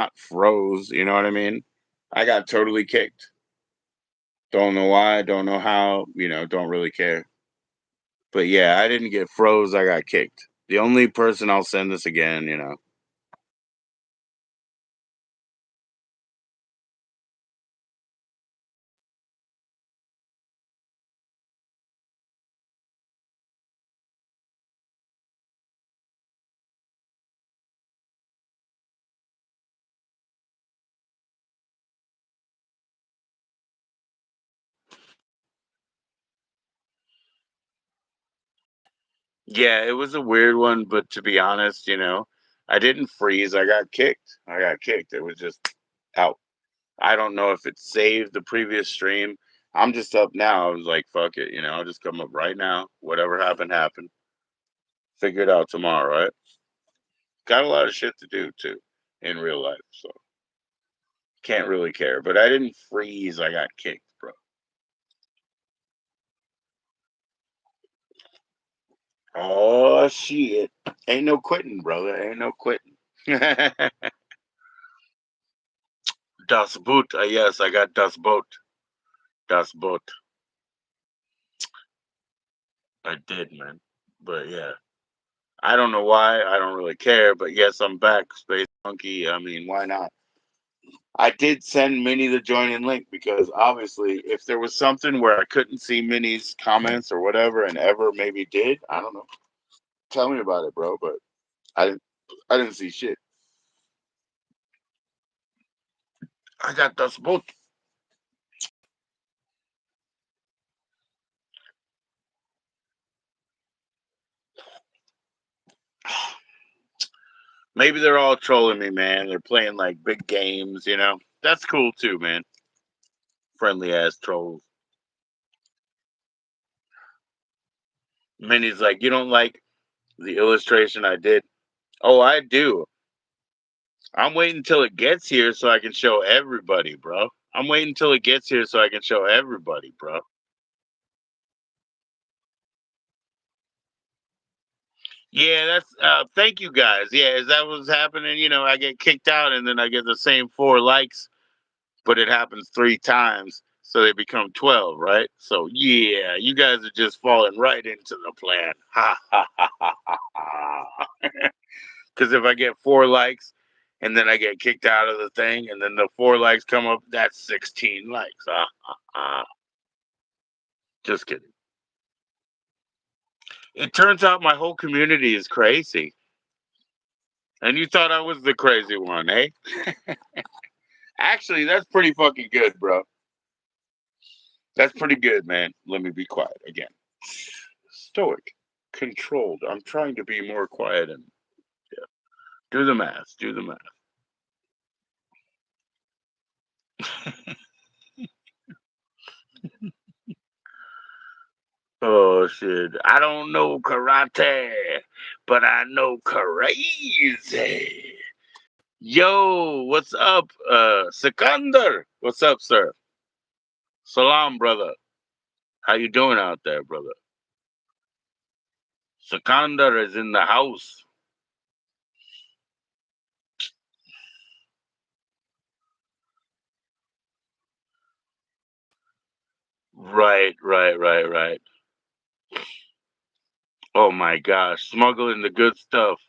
not froze, you know what I mean? I got totally kicked. Don't know why, don't know how, don't really care. But yeah, I didn't get froze, I got kicked. The only person I'll send this again. Yeah, it was a weird one, but to be honest, I didn't freeze, I got kicked. I got kicked. It was just out. I don't know if it saved the previous stream. I'm just up now. I was like, fuck it, I'll just come up right now. Whatever happened, happened. Figure it out tomorrow, right? Got a lot of shit to do too in real life, so can't really care. But I didn't freeze. I got kicked, bro. Oh shit! Ain't no quitting, brother. Ain't no quitting. Das Boot. Yes, I got Das Boot. Das Boot. I did, man. But yeah, I don't know why. I don't really care. But yes, I'm back, Space Monkey. I mean, why not? I did send Minnie the join in link because obviously, if there was something where I couldn't see Minnie's comments or whatever, and ever maybe did, I don't know. Tell me about it, bro. But I didn't. I didn't see shit. I got Das Boot. Maybe they're all trolling me, man. They're playing like big games. That's cool too, man. Friendly ass trolls. Minnie's like, you don't like the illustration I did? Oh, I do. I'm waiting until it gets here so I can show everybody, bro. I'm waiting until it gets here so I can show everybody, bro. Yeah, that's thank you guys. Yeah, is that what's happening? I get kicked out and then I get the same 4 likes, but it happens 3 times, so they become 12, right? So yeah, you guys are just falling right into the plan. Ha ha ha ha ha ha. Because if I get 4 likes and then I get kicked out of the thing, and then the 4 likes come up, that's 16 likes. Just kidding. It turns out my whole community is crazy. And you thought I was the crazy one, eh? Actually, that's pretty fucking good, bro. That's pretty good, man. Let me be quiet again. Stoic, controlled. I'm trying to be more quiet and yeah. Do the math. Do the math. Oh shit. I don't know karate, but I know crazy. Yo, what's up? Sikandar. What's up, sir? Salam, brother. How you doing out there, brother? Sikandar is in the house. Right, right, right, right. Oh my gosh, smuggling the good stuff,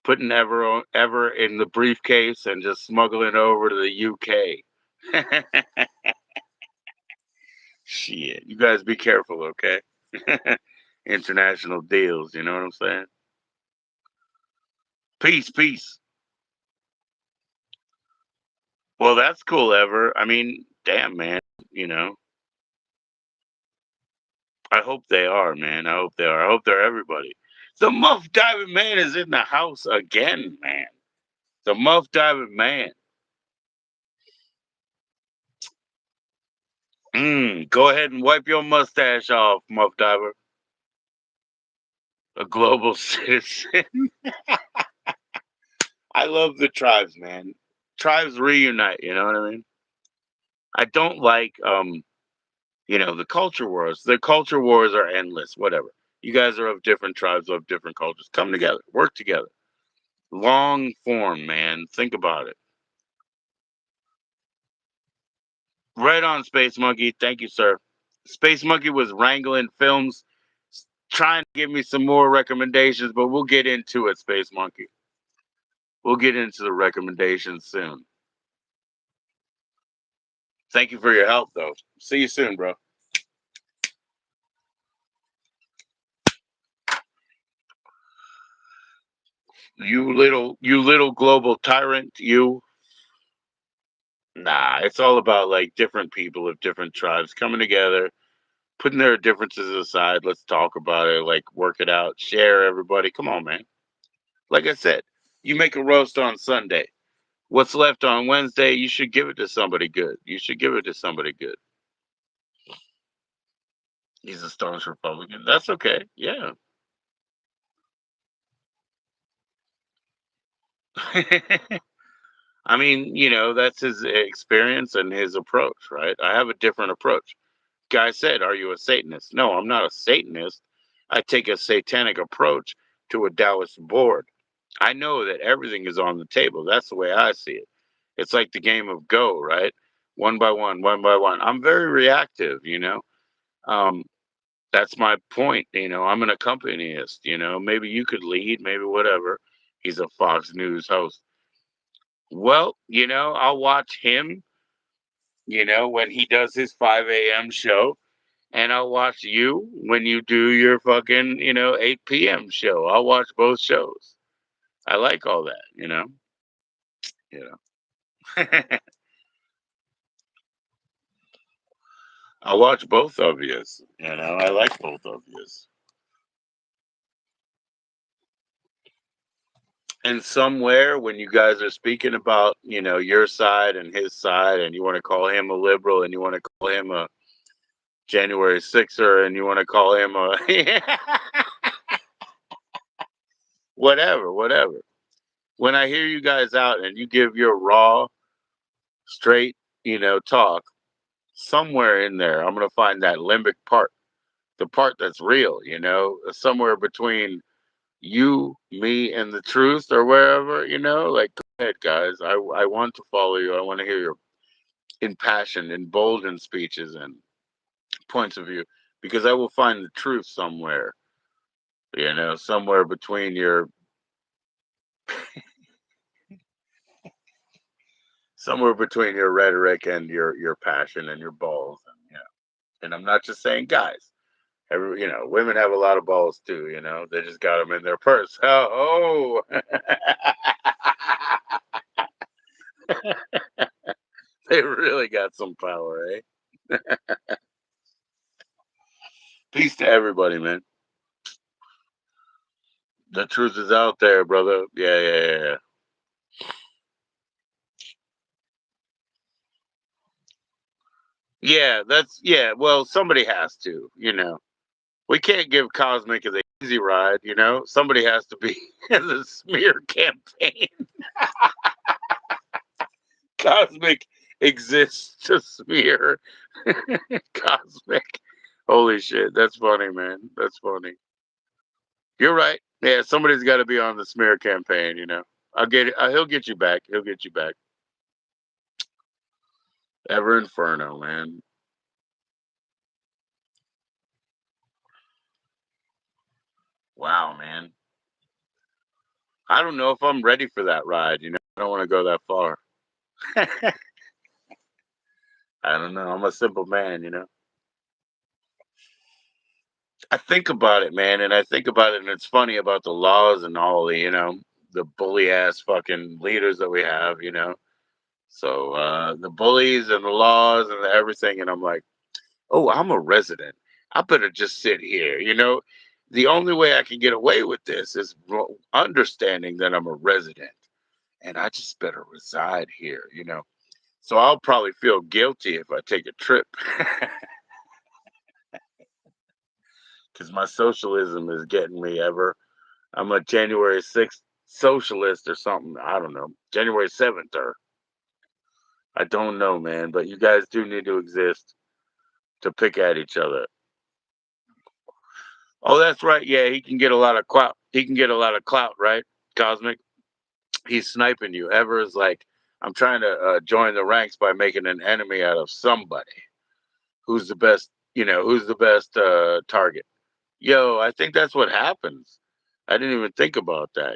putting ever in the briefcase and just smuggling it over to the UK. Shit, you guys be careful, okay? International deals, you know what I'm saying? Peace, peace. Well, that's cool, Ever. I mean, damn, man. You know, I hope they are, man. I hope they are. I hope they're everybody. The Muff Diving Man is in the house again, man. The Muff Diving Man. Go ahead and wipe your mustache off, Muff Diver. A global citizen. I love the tribes, man. Tribes reunite, you know what I mean? I don't like the culture wars. The culture wars are endless, whatever. You guys are of different tribes, of different cultures. Come together, work together. Long form, man. Think about it. Right on, Space Monkey. Thank you, sir. Space Monkey was wrangling films, trying to give me some more recommendations, but we'll get into it, Space Monkey. We'll get into the recommendations soon. Thank you for your help, though. See you soon, bro. You little global tyrant. You. Nah, it's all about like different people of different tribes coming together, putting their differences aside. Let's talk about it. Like work it out. Share everybody. Come on, man. Like I said, you make a roast on Sunday. What's left on Wednesday, you should give it to somebody good. You should give it to somebody good. He's a staunch Republican. That's okay. Yeah. I mean, that's his experience and his approach, right? I have a different approach. Guy said, "Are you a Satanist?" No, I'm not a Satanist. I take a satanic approach to a Taoist board. I know that everything is on the table. That's the way I see it. It's like the game of Go, right? One by one, one by one. I'm very reactive. Um, that's my point. I'm an accompanist. Maybe you could lead, maybe whatever. He's a Fox News host. Well, I'll watch him, when he does his 5 a.m. show, and I'll watch you when you do your fucking, 8 p.m. show. I'll watch both shows. I like all that. You know. I'll watch both of yous. I like both of yous. And somewhere when you guys are speaking about, your side and his side, and you want to call him a liberal and you want to call him a January 6er and you want to call him a whatever, whatever. When I hear you guys out and you give your raw, straight, talk, somewhere in there, I'm going to find that limbic part, the part that's real, somewhere between you, me, and the truth or wherever, like, go ahead, guys. I want to follow you. I want to hear your impassioned, emboldened speeches and points of view because I will find the truth somewhere, somewhere between your rhetoric and your passion and your balls. And I'm not just saying guys. Women have a lot of balls too. They just got them in their purse. Oh, they really got some power, eh? Peace to everybody, man. The truth is out there, brother. Yeah, yeah, yeah, yeah. Yeah, yeah. Well, somebody has to. We can't give Cosmic an easy ride. Somebody has to be in the smear campaign. Cosmic exists to smear. Cosmic. Holy shit, that's funny, man. That's funny. You're right. Yeah, somebody's got to be on the smear campaign. I'll get it. He'll get you back. He'll get you back. Ever Inferno, man. Wow, man. I don't know if I'm ready for that ride. I don't want to go that far. I don't know. I'm a simple man. I think about it, man, and I think about it, and it's funny about the laws and all the bully ass fucking leaders that we have. So the bullies and the laws and everything, and I'm like, oh, I'm a resident. I better just sit here. The only way I can get away with this is understanding that I'm a resident, and I just better reside here. So I'll probably feel guilty if I take a trip because my socialism is getting me ever. I'm a January 6th socialist or something. I don't know. January 7th or I don't know, man. But you guys do need to exist to pick at each other. Oh, that's right. Yeah, he can get a lot of clout. He can get a lot of clout, right? Cosmic. He's sniping you. Ever is like, I'm trying to join the ranks by making an enemy out of somebody. Who's the best? Who's the best target? Yo, I think that's what happens. I didn't even think about that.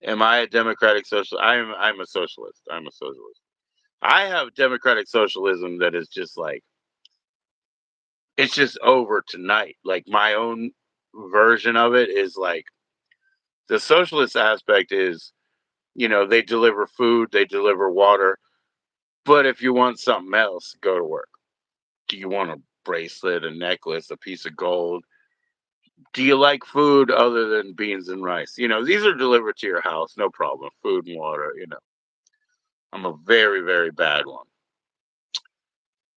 Am I a democratic social? I'm a socialist. I'm a socialist. I have democratic socialism that is just like it's just over tonight. Like my own version of it is like the socialist aspect is, they deliver food, they deliver water, but if you want something else, go to work. Do you want a bracelet, a necklace, a piece of gold? Do you like food other than beans and rice? These are delivered to your house, no problem. Food and water. I'm a very, very bad one.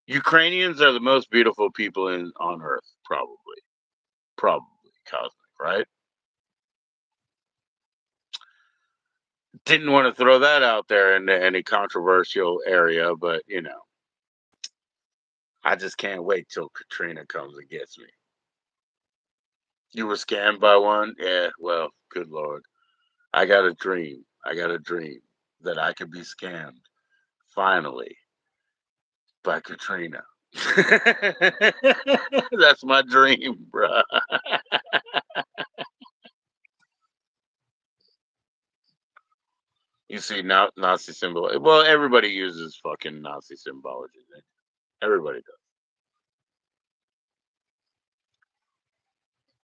Ukrainians are the most beautiful people on earth, probably. Probably cosmic, right? Didn't want to throw that out there in any controversial area, but I just can't wait till Katrina comes and gets me. You were scammed by one? Yeah, well, good Lord. I got a dream. I got a dream that I could be scammed finally by Katrina. That's my dream, bruh. You see now Nazi symbol. Well, everybody uses fucking Nazi symbology. Everybody does.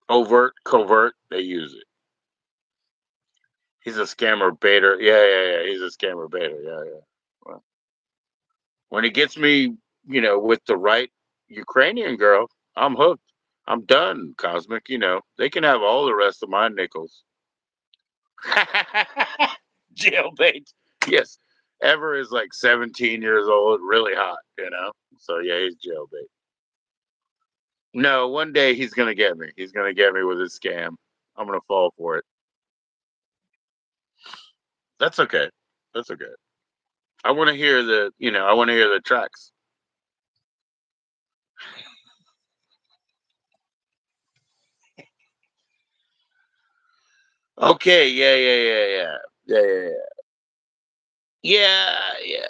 Overt, covert, they use it. He's a scammer baiter. Yeah, yeah, yeah. He's a scammer baiter. Yeah, yeah. Well, when he gets me, with the right Ukrainian girl, I'm hooked. I'm done, Cosmic. They can have all the rest of my nickels. Jailbait. Yes. Ever is like 17 years old, really hot. So yeah, he's jailbait. No, one day he's gonna get me. He's gonna get me with his scam. I'm gonna fall for it. That's okay. That's okay. I want to hear I want to hear the tracks. Okay, yeah, yeah, yeah, yeah, yeah, yeah, yeah, yeah,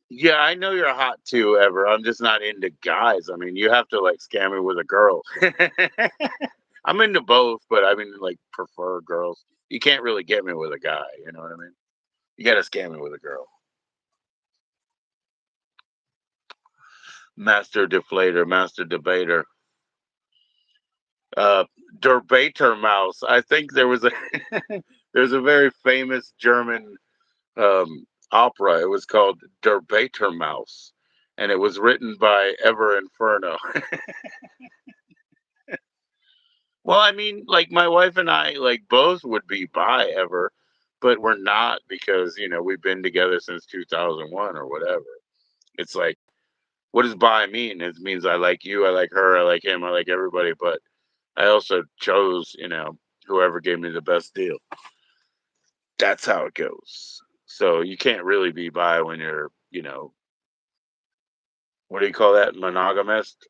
yeah. I know you're hot too, Ever. I'm just not into guys. I mean, you have to like scam me with a girl. I'm into both, but I mean, like, prefer girls. You can't really get me with a guy. You know what I mean? You got to scam me with a girl. Master deflator, master debater. Uh, Debater mouse. I think there was a there's a very famous German opera. It was called Der Mouse, and it was written by Ever Inferno. Well, I mean, like my wife and I, like both would be by Ever, but we're not because we've been together since 2001 or whatever. It's like, what does bi mean? It means I like you, I like her, I like him, I like everybody, but I also chose, whoever gave me the best deal. That's how it goes. So you can't really be bi when you're, what do you call that? Monogamist?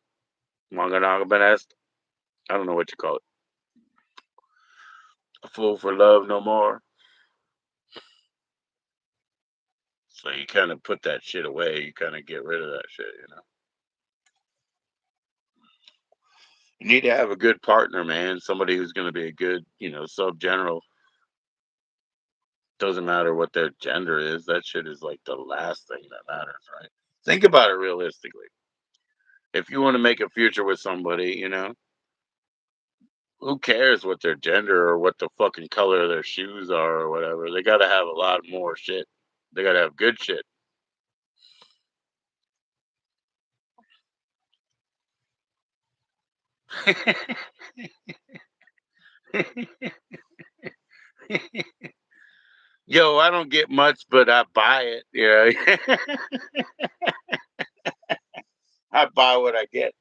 Monogamist? I don't know what you call it. A fool for love no more. So you kind of put that shit away. You kind of get rid of that shit. You need to have a good partner, man. Somebody who's going to be a good, sub general. Doesn't matter what their gender is. That shit is like the last thing that matters, right? Think about it realistically. If you want to make a future with somebody, who cares what their gender or what the fucking color of their shoes are or whatever? They got to have a lot more shit. They got to have good shit. Yo, I don't get much, but I buy it. I buy what I get.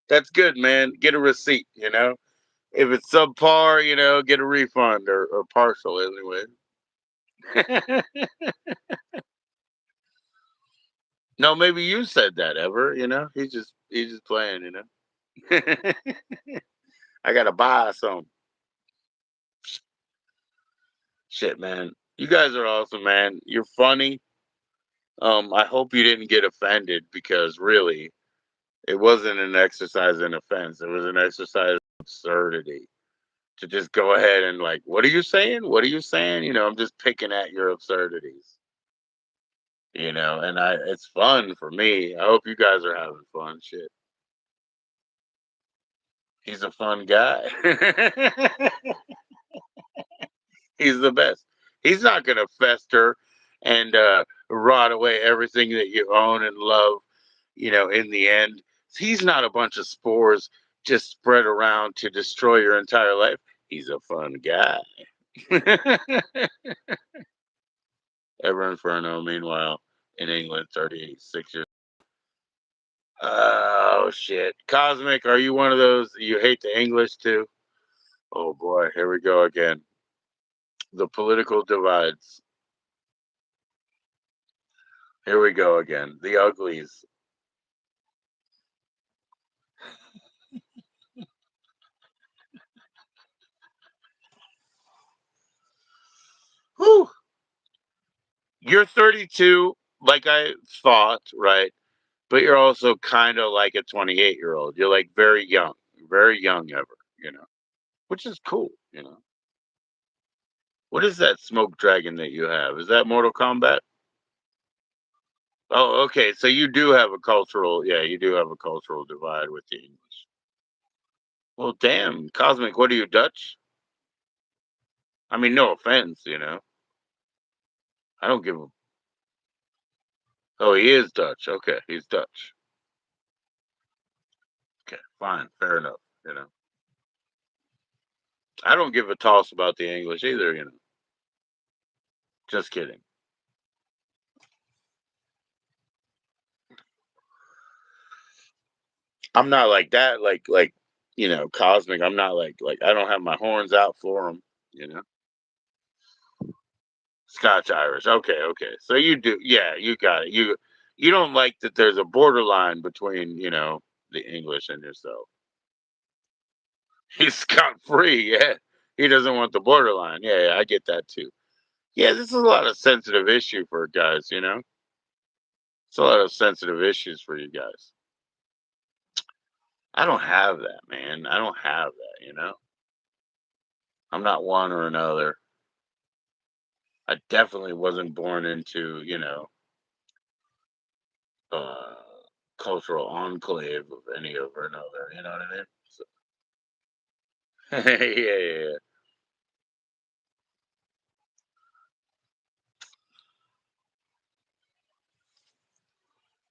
That's good, man. Get a receipt. If it's subpar, get a refund or partial anyway. No, maybe you said that Ever. He's just playing. I gotta buy some shit, man. You guys are awesome, man. You're funny. I hope you didn't get offended because really, it wasn't an exercise in offense. It was an exercise in absurdity. To just go ahead and like, what are you saying? What are you saying? I'm just picking at your absurdities. And it's fun for me. I hope you guys are having fun. Shit, he's a fun guy. He's the best. He's not gonna fester and rot away everything that you own and love. In the end, he's not a bunch of spores just spread around to destroy your entire life. He's a fun guy. Ever Inferno, meanwhile, in England, 36 years. Oh shit. Cosmic, are you one of those you hate the English too? Oh boy, here we go again. The political divides. Here we go again. The uglies. Whew. You're 32, like I thought, right? But you're also kind of like a 28-year-old. You're like very young ever, which is cool. What is that smoke dragon that you have? Is that Mortal Kombat? Oh, okay. So you do have a yeah, you do have a cultural divide with the English. Well, damn, Cosmic, what are you, Dutch? I mean, no offense. I don't give a. Oh, he is Dutch. Okay, he's Dutch. Okay, fine, fair enough. You know, I don't give a toss about the English either. Just kidding. I'm not like that. Cosmic. I'm not like I don't have my horns out for him. You know, Scotch Irish. Okay, okay. So you do. Yeah, you got it. You don't like that. There's a borderline between the English and yourself. He's scot free. Yeah, he doesn't want the borderline. Yeah, I get that too. Yeah, this is a lot of sensitive issue for guys. It's a lot of sensitive issues for you guys. I don't have that, man. I don't have that. I'm not one or another. I definitely wasn't born into, uh, cultural enclave of any of or another. You know what I mean? So, yeah, yeah, yeah.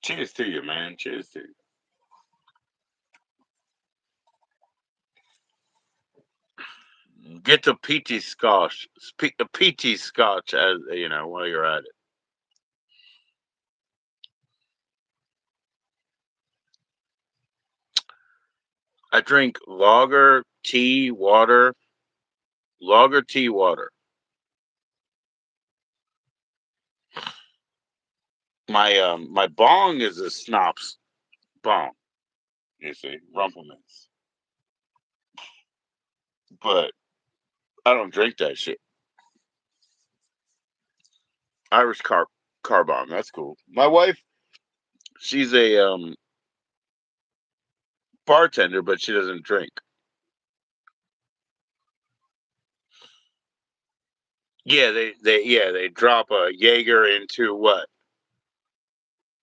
Cheers to you, man. Cheers to you. Get the peachy scotch. Speak the peachy scotch as while you're at it. I drink lager tea water. My bong is a Snops bong. You see, Rumplemans, but I don't drink that shit. Irish car bomb. That's cool. My wife, she's a bartender, but she doesn't drink. Yeah, they drop a Jaeger into what?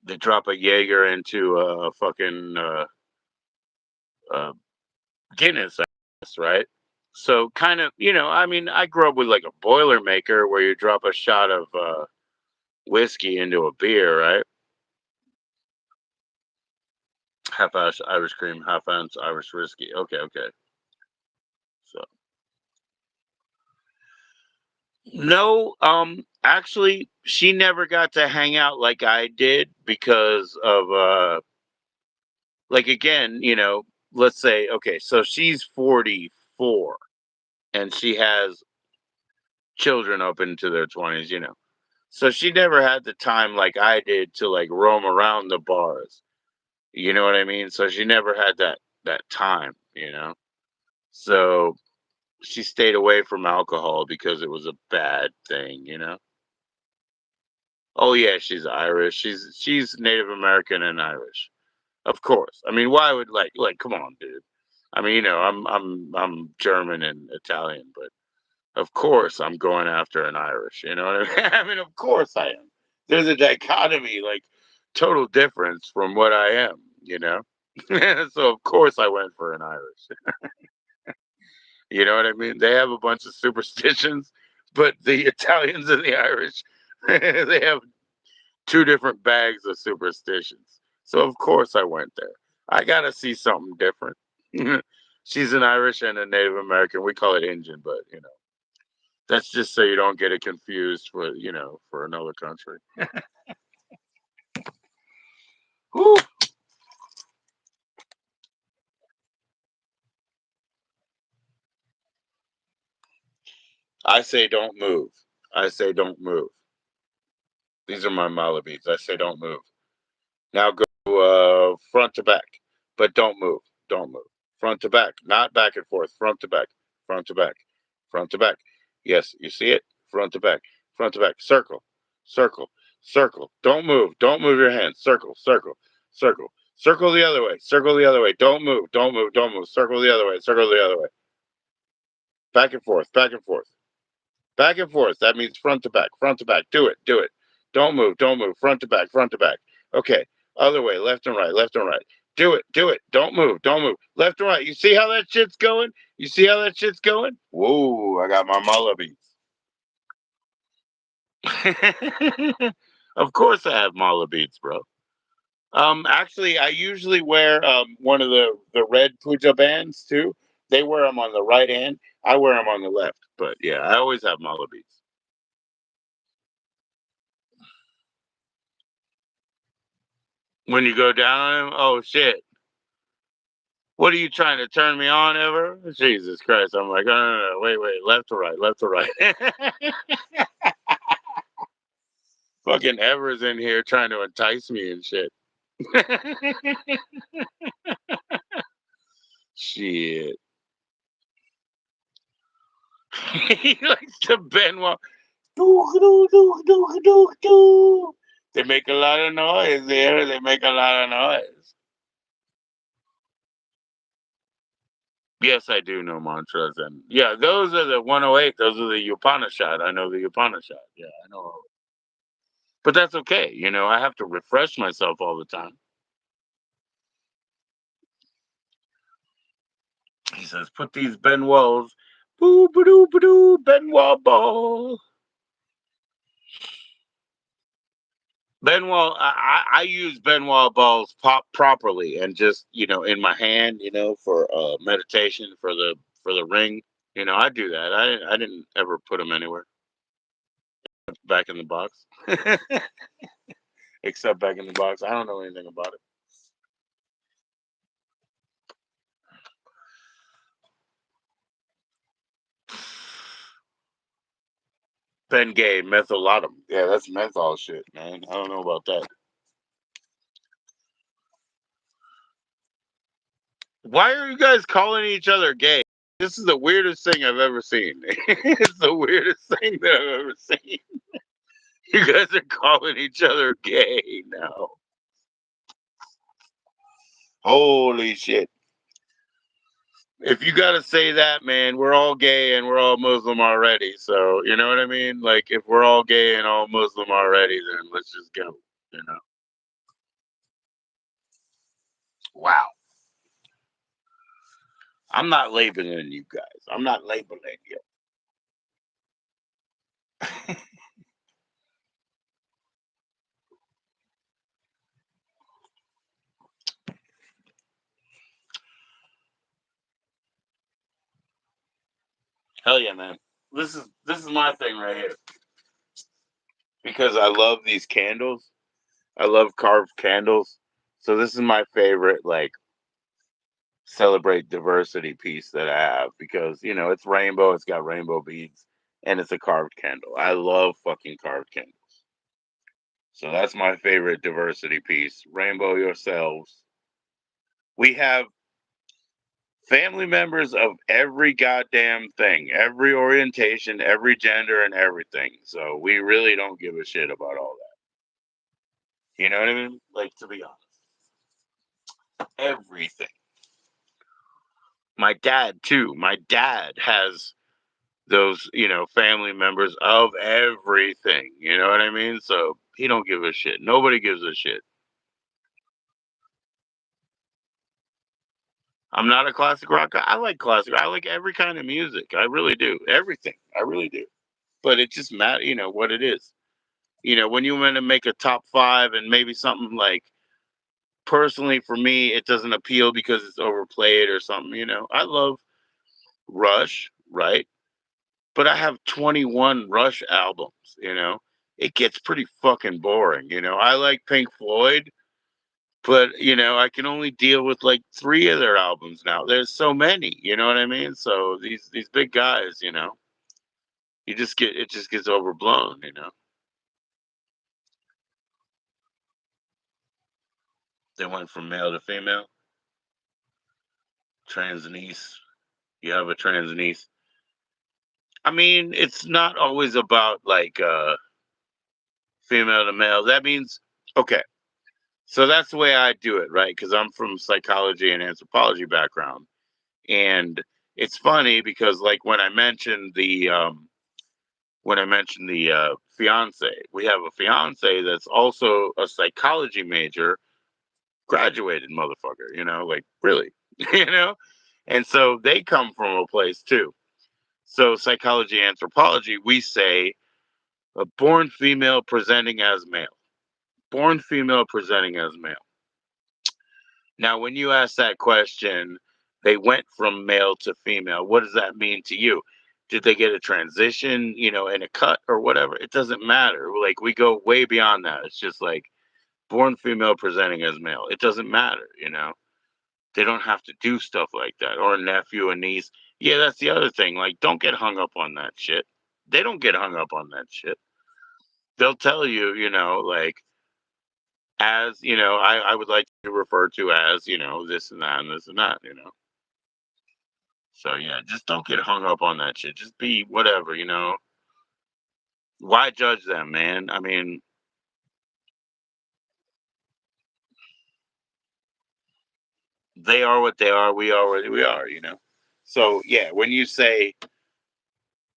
They drop a Jaeger into a fucking uh, Guinness, I guess, right? So kind of, I mean, I grew up with like a Boilermaker where you drop a shot of whiskey into a beer, right? Half ounce Irish cream, half ounce Irish whiskey. Okay, okay. So no, actually, she never got to hang out like I did because of like again, let's say okay, so she's 44 and she has children up into their 20s. So she never had the time like I did to like roam around the bars. You know what I mean? So she never had that time. So She stayed away from alcohol because it was a bad thing, you know? Oh yeah, she's Irish. She's Native American and Irish. Of course. I mean, why would come on, dude. I mean, I'm German and Italian, but of course I'm going after an Irish, you know what I mean? I mean, of course I am. There's a dichotomy, like total difference from what I am, you know? So of course I went for an Irish. You know what I mean? They have a bunch of superstitions, but the Italians and the Irish, they have two different bags of superstitions. So of course I went there. I gotta see something different. She's an Irish and a Native American. We call it Indian, but that's just so you don't get it confused for for another country. Whew. I say don't move. I say don't move. These are my mala beads. I say don't move. Now go front to back, but don't move. Don't move. Front to back, not back and forth. Front to back, front to back, front to back. Yes, you see it? Front to back, front to back. Circle, circle, circle. Don't move. Don't move your hands. Circle, circle, circle. Circle the other way. Circle the other way. Don't move. Don't move. Don't move. Circle the other way. Circle the other way. Back and forth. Back and forth. Back and forth. That means front to back. Front to back. Do it. Do it. Don't move. Don't move. Front to back. Front to back. Okay. Other way. Left and right. Left and right. Do it. Do it. Don't move. Don't move. Left and right. You see how that shit's going? You see how that shit's going? Whoa! I got my mala beads. Of course, I have mala beads, bro. Actually, I usually wear one of the red puja bands too. They wear them on the right hand. I wear them on the left. But yeah, I always have mala beads. When you go down on them, oh shit. What are you trying to turn me on ever? Jesus Christ. I'm like, no, wait, wait, left to right, left to right. Fucking Ever's in here trying to entice me and shit. Shit. He likes to bend while. They make a lot of noise there. They make a lot of noise. Yes, I do know mantras, and yeah, those are the 108. Those are the Upanishad. I know the Upanishad. Yeah, I know. But that's okay. I have to refresh myself all the time. He says, put these Benoits, boo, ba doo, Benoit ball. Benoit, I use Benoit balls properly and just, in my hand, for meditation for the ring. I do that. I didn't ever put them anywhere back in the box, except back in the box. I don't know anything about it. Ben Gay, methylatum. Yeah, that's menthol shit, man. I don't know about that. Why are you guys calling each other gay? This is the weirdest thing I've ever seen. It's the weirdest thing that I've ever seen. You guys are calling each other gay now. Holy shit. If you gotta say that, man, we're all gay and we're all Muslim already. So, you know what I mean? Like, if we're all gay and all Muslim already, then let's just go, you know? Wow. I'm not labeling you guys. I'm not labeling you. Hell yeah, man. This is my thing right here. Because I love these candles. I love carved candles. So this is my favorite, like, celebrate diversity piece that I have because it's rainbow, it's got rainbow beads, and it's a carved candle. I love fucking carved candles. So that's my favorite diversity piece. Rainbow yourselves. We have Family members of every goddamn thing, every orientation, every gender, and everything. So we really don't give a shit about all that. You know what I mean? Like, to be honest, everything. My dad too. My dad has those, family members of everything. You know what I mean? So he don't give a shit. Nobody gives a shit. I'm not a classic rock guy. I like classic. I like every kind of music. I really do. Everything. I really do. But it just matters, what it is. When you want to make a top five and maybe something like, personally for me, it doesn't appeal because it's overplayed or something, I love Rush, right? But I have 21 Rush albums, it gets pretty fucking boring, I like Pink Floyd, but I can only deal with like three of their albums now. There's so many, you know what I mean? So these big guys, it just gets overblown. They went from male to female, trans niece. You have a trans niece. I mean, it's not always about like female to male. That means okay. So that's the way I do it, right? Because I'm from psychology and anthropology background, and it's funny because like when I mentioned the fiance, we have a fiance that's also a psychology major, graduated motherfucker. Like really, you know. And so they come from a place too. So psychology, anthropology, we say a born female presenting as male. Born female presenting as male. Now, when you ask that question, they went from male to female. What does that mean to you? Did they get a transition, in a cut or whatever? It doesn't matter. Like we go way beyond that. It's just like born female presenting as male. It doesn't matter. They don't have to do stuff like that. Or a nephew, a niece. Yeah, that's the other thing. Like, don't get hung up on that shit. They don't get hung up on that shit. They'll tell you, like, as, I would like to be referred to as, this and that and this and that. So yeah, just don't get hung up on that shit. Just be whatever. Why judge them, man? I mean, they are what they are. We are what we are. So yeah, when you say,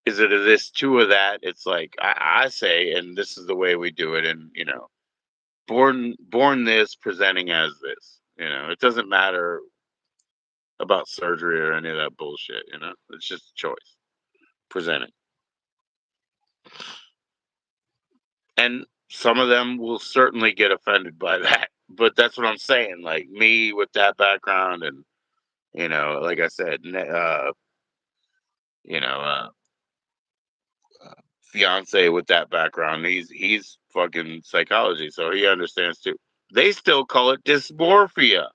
is it a this, two, or that? It's like I say, and this is the way we do it. And born this, presenting as this. It doesn't matter about surgery or any of that bullshit. It's just a choice. Presenting. And some of them will certainly get offended by that. But that's what I'm saying. Like me with that background, and like I said, you know, uh, fiance with that background. He's fucking psychology, so he understands too. They still call it dysmorphia.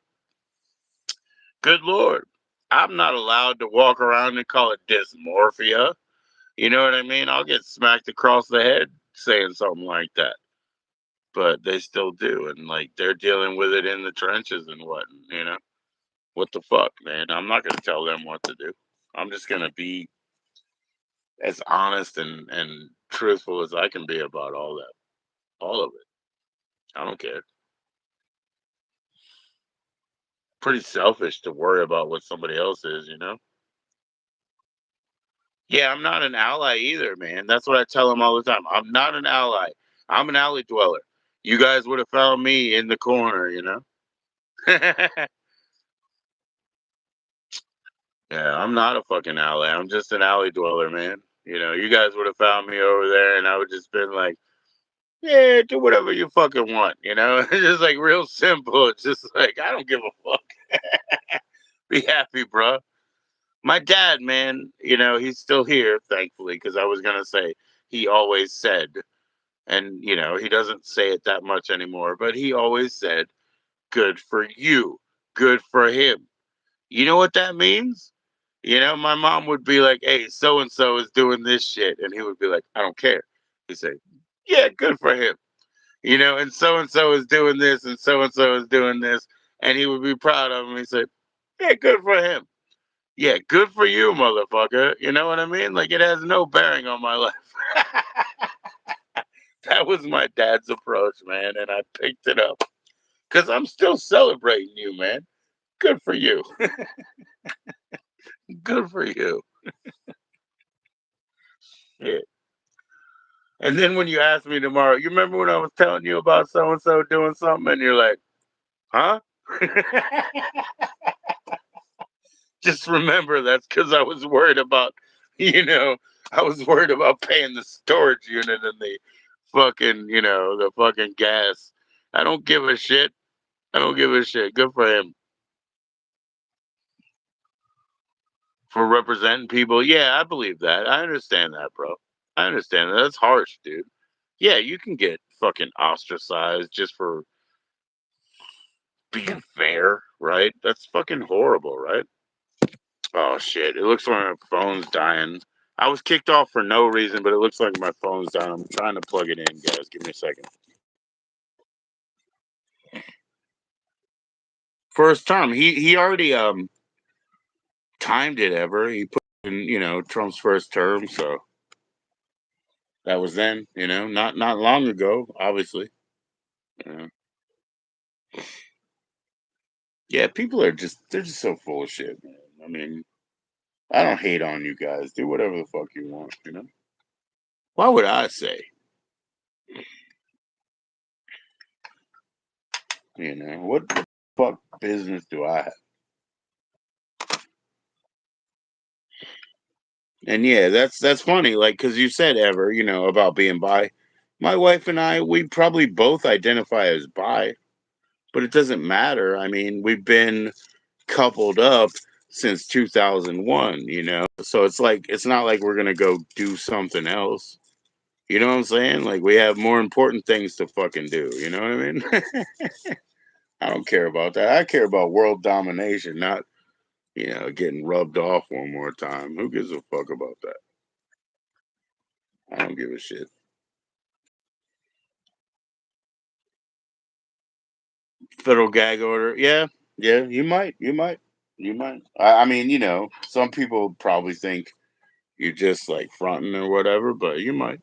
Good lord, I'm not allowed to walk around and call it dysmorphia. You know what I mean? I'll get smacked across the head saying something like that. But they still do, and like they're dealing with it in the trenches and what. What the fuck, man? I'm not gonna tell them what to do. I'm just gonna be as honest and truthful as I can be about all that, all of it. I don't care. Pretty selfish to worry about what somebody else is. Yeah, I'm not an ally either, man. That's what I tell them all the time. I'm not an ally. I'm an alley dweller. You guys would have found me in the corner. Yeah, I'm not a fucking ally. I'm just an alley dweller, man. You guys would have found me over there, and I would just been like, "Yeah, do whatever you fucking want." It's just like real simple. It's just like I don't give a fuck. Be happy, bro. My dad, man, he's still here, thankfully, because I was gonna say he always said, and he doesn't say it that much anymore, but he always said, "Good for you, good for him." You know what that means? My mom would be like, "Hey, so and so is doing this shit," and he would be like, "I don't care." He'd say, "Yeah, good for him." And so is doing this, and so is doing this, and he would be proud of him. He said, "Yeah, good for him." Yeah, good for you, motherfucker. You know what I mean? Like, it has no bearing on my life. That was my dad's approach, man, and I picked it up because I'm still celebrating you, man. Good for you. Good for you. Yeah. And then when you ask me tomorrow, you remember when I was telling you about so and so doing something, and you're like, huh? Just remember that's because I was worried about, you know, I was worried about paying the storage unit and the fucking, the fucking gas. I don't give a shit. I don't give a shit. Good for him for representing people. Yeah, I believe that. I understand that, bro. I understand that. That's harsh, dude. Yeah, you can get fucking ostracized just for being fair, right? That's fucking horrible, right? Oh shit! It looks like my phone's dying. I was kicked off for no reason, but it looks like my phone's dying. I'm trying to plug it in, guys. Give me a second. First time. He already timed it ever. He put in Trump's first term, so that was then. Not long ago, obviously. Uh, yeah, people are they're just so full of shit, man. I mean, I don't hate on you guys. Do whatever the fuck you want. Why would I say? What the fuck business do I have? And yeah, that's funny. Like, cause you said ever, about being bi. My wife and I, we probably both identify as bi, but it doesn't matter. I mean, we've been coupled up since 2001. So it's like it's not like we're gonna go do something else. You know what I'm saying? Like we have more important things to fucking do. You know what I mean? I don't care about that. I care about world domination, not getting rubbed off one more time. Who gives a fuck about that? I don't give a shit. Federal gag order. Yeah, yeah. You might. I mean, some people probably think you're just like fronting or whatever, but you might.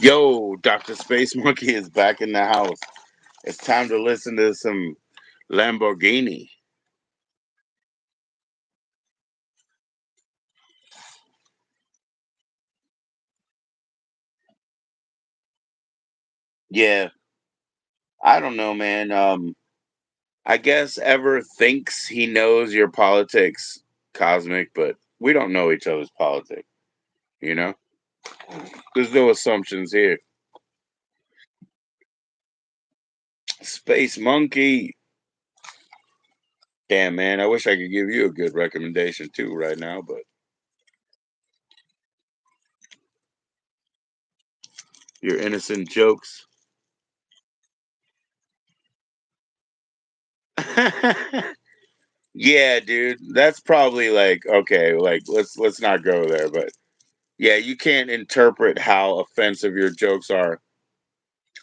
Yo, Doctor Space Monkey is back in the house. It's time to listen to some Lamborghini. Yeah, I don't know, man. I guess Ever thinks he knows your politics, Cosmic, but we don't know each other's politics. You know, there's no assumptions here. Space Monkey. Damn, man, I wish I could give you a good recommendation too right now, but your innocent jokes. Yeah, dude, that's probably like okay, like let's not go there, but yeah, you can't interpret how offensive your jokes are.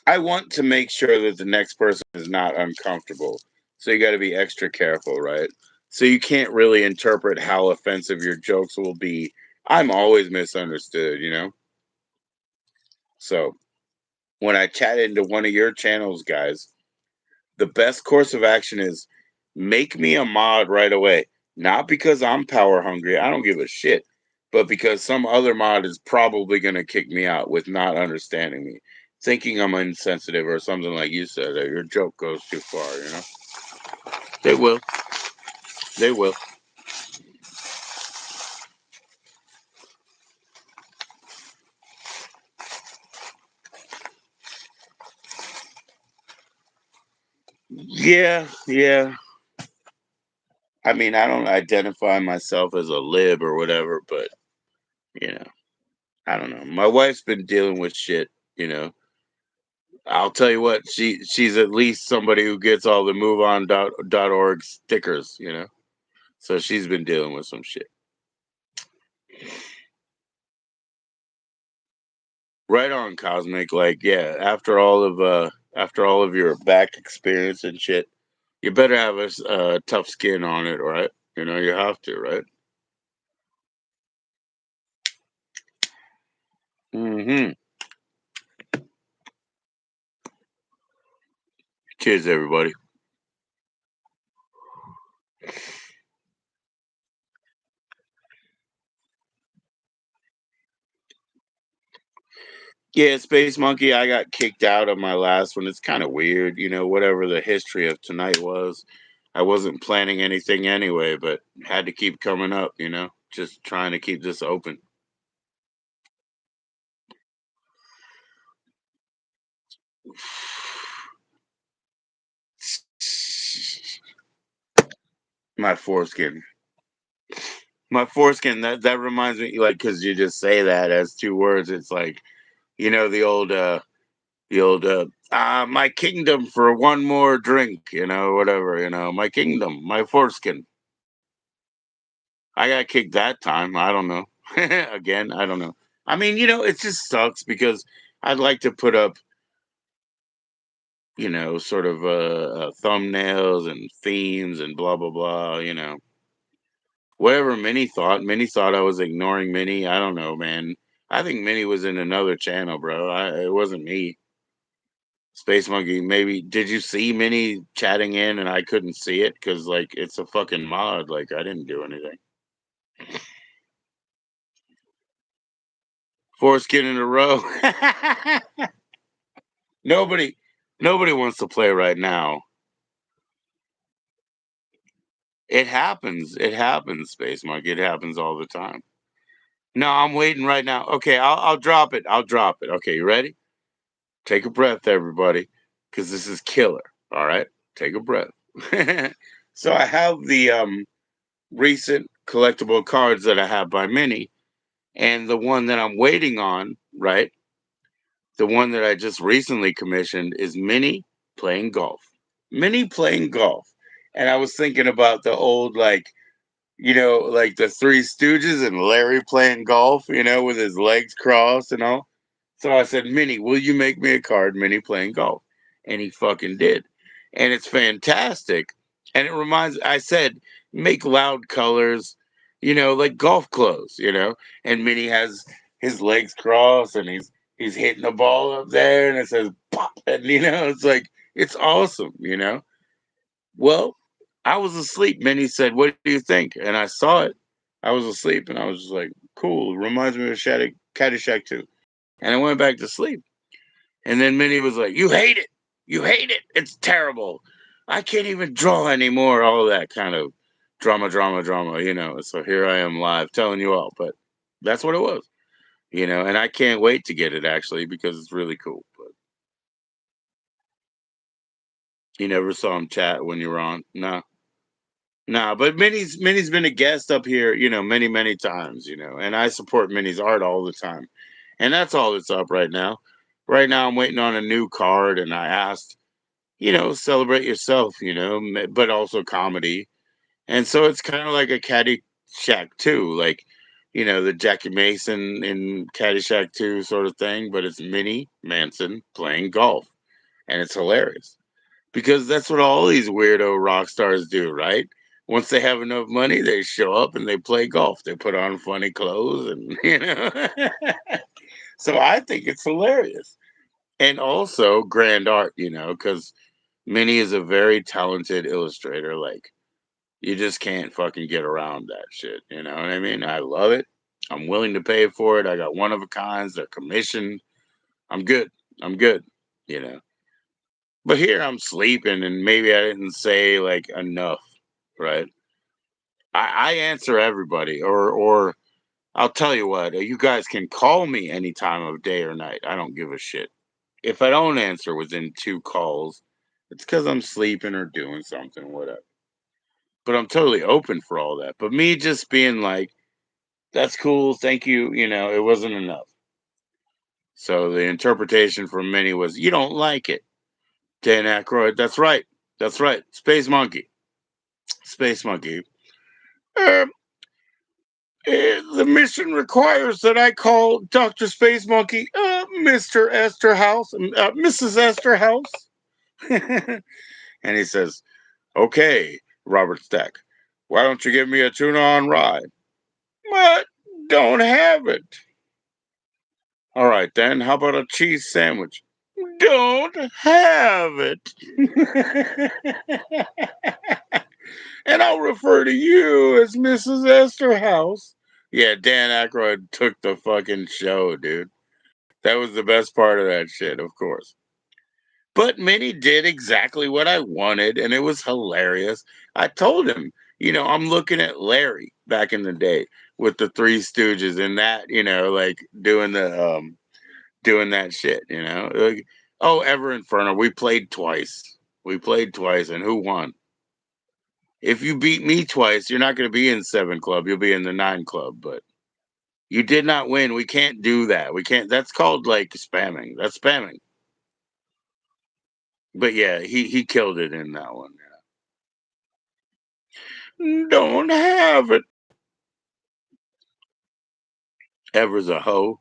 I want to make sure that the next person is not uncomfortable. So you got to be extra careful, right? So you can't really interpret how offensive your jokes will be. I'm always misunderstood. So when I chatted into one of your channels, guys, the best course of action is make me a mod right away. Not because I'm power hungry, I don't give a shit, but because some other mod is probably going to kick me out with not understanding me, thinking I'm insensitive or something like you said, that your joke goes too far. They will. They will. Yeah, yeah. I mean, I don't identify myself as a lib or whatever, but, you know, I don't know. My wife's been dealing with shit, you know I'll tell you what, she's at least somebody who gets all the MoveOn.org stickers. So she's been dealing with some shit. Right on, Cosmic. Like, yeah, after all of After all of your back experience and shit, you better have a tough skin on it, right? You know, you have to, right? Hmm. Cheers, everybody. Yeah, Space Monkey, I got kicked out of my last one. It's kind of weird, you know, whatever the history of tonight was. I wasn't planning anything anyway, but had to keep coming up, you know, just trying to keep this open. My foreskin. My foreskin, that reminds me, like, because you just say that as two words. It's like, you know, the old my kingdom for one more drink, you know, whatever, you know, my kingdom, my foreskin. I got kicked that time. I don't know. Again, I don't know. I mean, you know, it just sucks because I'd like to put up, you know, sort of thumbnails and themes and blah blah blah. You know, whatever Minnie thought. Minnie thought I was ignoring Minnie. I don't know, man. I think Minnie was in another channel, bro. It wasn't me. Space Monkey, maybe did you see Minnie chatting in and I couldn't see it because like it's a fucking mod. Like I didn't do anything. Foreskin in a row. Nobody nobody wants to play right now. It happens. It happens, Space Monkey. It happens all the time. No, I'm waiting right now. Okay, I'll drop it. I'll drop it. Okay, you ready? Take a breath, everybody, because this is killer. All right, take a breath. So I have the recent collectible cards that I have by Mini, and the one that I'm waiting on, right? The one that I just recently commissioned is Mini playing golf. Mini playing golf. And I was thinking about the old, like, you know, like the Three Stooges and Larry playing golf, you know, with his legs crossed and all. So I said, Minnie, will you make me a card, Minnie playing golf? And he fucking did. And it's fantastic. And it reminds, I said, make loud colors, you know, like golf clothes, you know. And Minnie has his legs crossed and he's hitting the ball up there and it says pop. And you know, it's like it's awesome, you know. Well, I was asleep. Minnie said, "What do you think?" And I saw it. I was asleep, and I was just like, "Cool." Reminds me of Caddyshack too. And I went back to sleep. And then Minnie was like, "You hate it. You hate it. It's terrible. I can't even draw anymore." All that kind of drama, drama, drama. You know. So here I am live telling you all. But that's what it was. You know. And I can't wait to get it actually because it's really cool. But you never saw him chat when you were on. No. Nah, but Minnie's been a guest up here, you know, many many times, you know, and I support Minnie's art all the time, and that's all that's up right now. Right now, I'm waiting on a new card, and I asked, you know, celebrate yourself, you know, but also comedy, and so it's kind of like a Caddyshack too, like, you know, the Jackie Mason in Caddyshack 2 sort of thing, but it's Minnie Manson playing golf, and it's hilarious because that's what all these weirdo rock stars do, right? Once they have enough money, they show up and they play golf. They put on funny clothes and you know. So I think it's hilarious. And also grand art, you know, because Minnie is a very talented illustrator. Like you just can't fucking get around that shit. You know what I mean? I love it. I'm willing to pay for it. I got one of a kinds, they're commissioned. I'm good. I'm good. You know. But here I'm sleeping and maybe I didn't say like enough, right? I answer everybody or I'll tell you what, you guys can call me any time of day or night. I don't give a shit. If I don't answer within two calls, it's because I'm sleeping or doing something, whatever. But I'm totally open for all that. But me just being like, that's cool, thank you, you know, it wasn't enough. So the interpretation from many was, you don't like it. Dan Aykroyd, that's right. That's right. Space Monkey. Space Monkey. Uh, the mission requires that I call Dr. Space Monkey. Mr. Esterhouse, Mrs. Esterhouse. And he says, okay, Robert Stack, why don't you give me a tuna on rye? But don't have it. All right, then, how about a cheese sandwich? Don't have it. And I'll refer to you as Mrs. Esterhouse. Yeah, Dan Aykroyd took the fucking show, dude. That was the best part of that shit, of course. But Minnie did exactly what I wanted, and it was hilarious. I told him, I'm looking at Larry back in the day with the Three Stooges and that, like doing that shit, Like, oh, Ever Inferno, we played twice. And who won? If you beat me twice, you're not going to be in 7 Club. You'll be in the 9 Club, but you did not win. We can't do that. We can't. That's called like spamming. That's spamming. But yeah, he killed it in that one. Yeah. Don't have it. Ever's a hoe.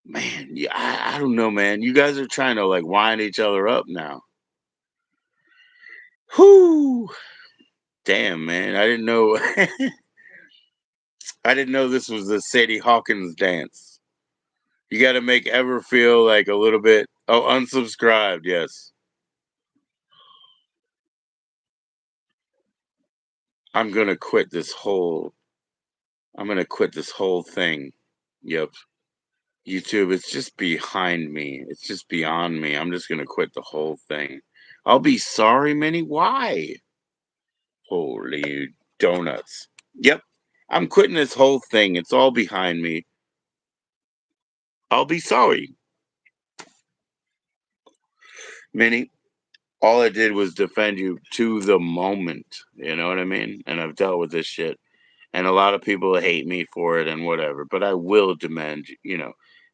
Man, yeah, I don't know, man. You guys are trying to like wind each other up now. Whoo! Damn, man. I didn't know. I didn't know this was the Sadie Hawkins dance. You got to make Ever feel like a little bit. Oh, unsubscribed. Yes. I'm gonna quit this whole. I'm gonna quit this whole thing. Yep. YouTube, it's just behind me. It's just beyond me. I'm just gonna quit the whole thing. I'll be sorry, Minnie. Why? Holy donuts. Yep. I'm quitting this whole thing. It's all behind me. I'll be sorry. Minnie, all I did was defend you to the moment. You know what I mean? And I've dealt with this shit. And a lot of people hate me for it and whatever. But I will demand,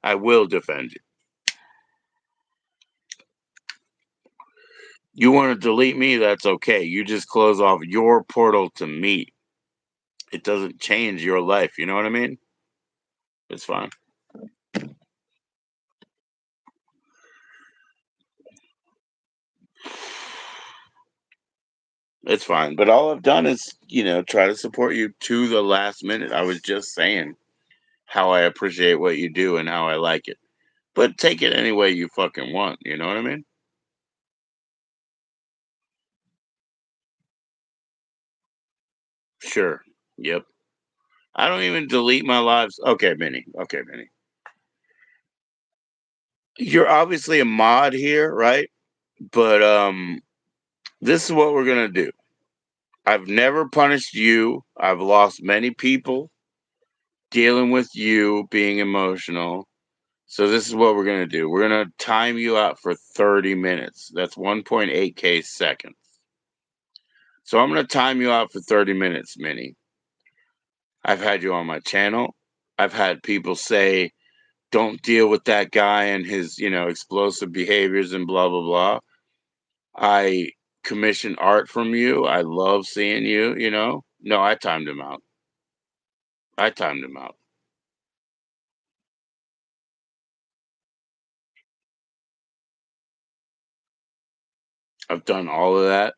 I will defend you. You want to delete me? That's okay. You just close off your portal to me. It doesn't change your life. You know what I mean? It's fine. It's fine. But all I've done is, try to support you to the last minute. I was just saying how I appreciate what you do and how I like it. But take it any way you fucking want. You know what I mean? Sure. Yep. I don't even delete my lives. Okay, Minnie. Okay, Minnie. You're obviously a mod here, right? But this is what we're gonna do. I've never punished you. I've lost many people dealing with you being emotional. So this is what we're going to do. We're going to time you out for 30 minutes. That's 1.8K seconds. So I'm going to time you out for 30 minutes, Minnie. I've had you on my channel. I've had people say, don't deal with that guy and his, explosive behaviors and blah, blah, blah. I commission art from you. I love seeing you. No, I timed him out. I timed him out. I've done all of that.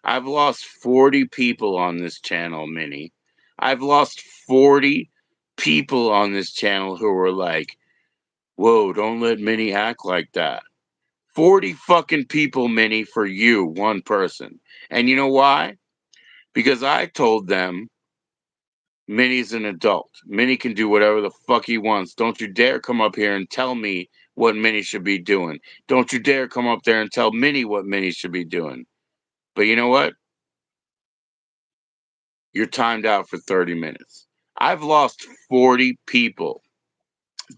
I've lost 40 people on this channel, Minnie. I've lost 40 people on this channel who were like, whoa, don't let Minnie act like that. 40 fucking people, Minnie, for you, one person. And you know why? Because I told them Minnie's an adult. Minnie can do whatever the fuck he wants. Don't you dare come up here and tell me what Minnie should be doing. Don't you dare come up there and tell Minnie what Minnie should be doing. But you know what? You're timed out for 30 minutes. I've lost 40 people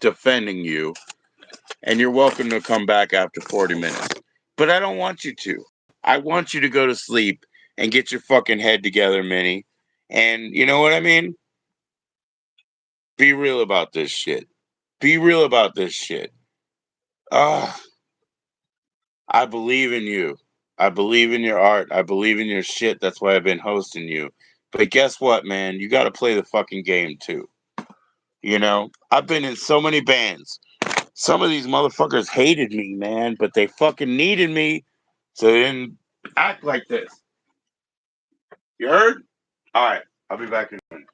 defending you, and you're welcome to come back after 40 minutes. But I don't want you to. I want you to go to sleep and get your fucking head together, Minnie. And you know what I mean? Be real about this shit. Be real about this shit. Ah, I believe in you. I believe in your art. I believe in your shit. That's why I've been hosting you. But guess what, man? You got to play the fucking game too. I've been in so many bands, Some of these motherfuckers hated me, man, but they fucking needed me, so they didn't act like this. You heard? All right, I'll be back in a minute.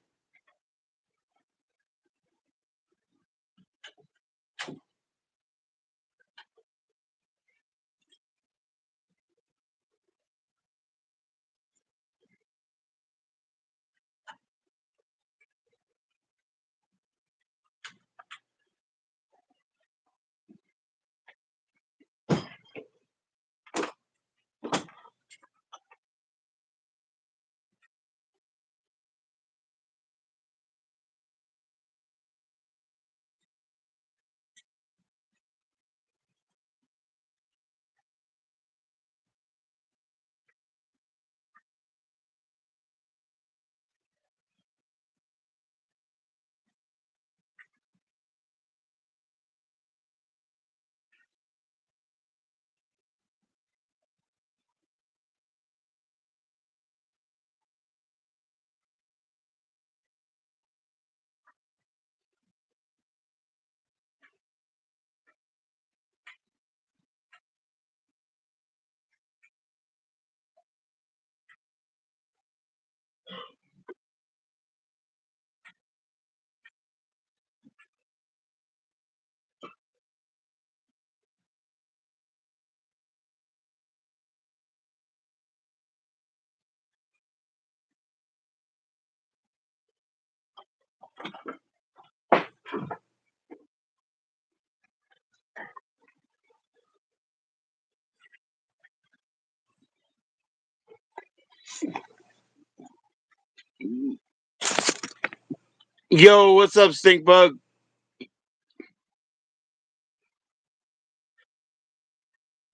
Yo, what's up, Stink Bug?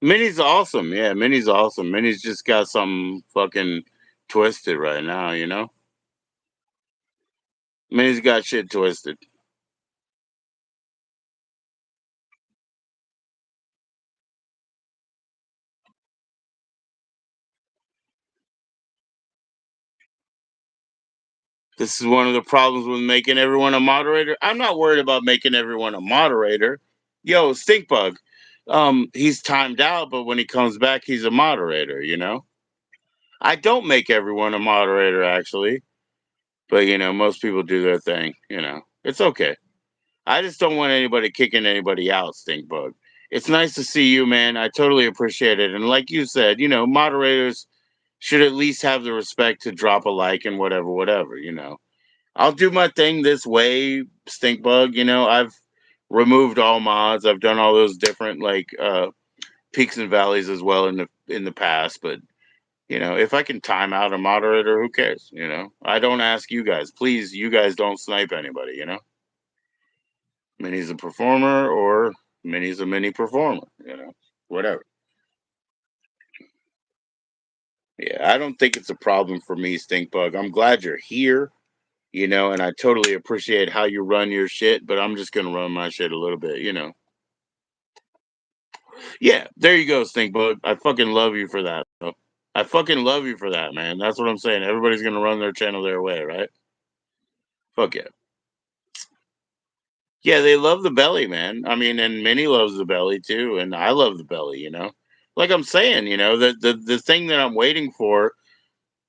Minnie's awesome. Yeah, Minnie's awesome. Minnie's just got something fucking twisted right now, you know? Minnie's got shit twisted. This is one of the problems with making everyone a moderator. I'm not worried about making everyone a moderator. Yo, Stink Bug. He's timed out, but when he comes back, he's a moderator, you know? I don't make everyone a moderator actually, but most people do their thing, you know. It's okay. I just don't want anybody kicking anybody out, Stink Bug. It's nice to see you, man. I totally appreciate it. And like you said, moderators should at least have the respect to drop a like and whatever. I'll do my thing this way, Stink Bug. I've removed all mods. I've done all those different peaks and valleys as well in the past, but if I can time out a moderator, who cares? I don't ask you guys. Please, you guys don't snipe anybody. Minnie's a performer or Minnie's a mini performer. Whatever. Yeah, I don't think it's a problem for me, Stink Bug. I'm glad you're here, and I totally appreciate how you run your shit, but I'm just gonna run my shit a little bit. Yeah, there you go, Stink Bug. I fucking love you for that. Though. I fucking love you for that, man. That's what I'm saying. Everybody's gonna run their channel their way, right? Fuck yeah. Yeah, they love the belly, man. I mean, and Minnie loves the belly too, and I love the belly. Like I'm saying, the thing that I'm waiting for,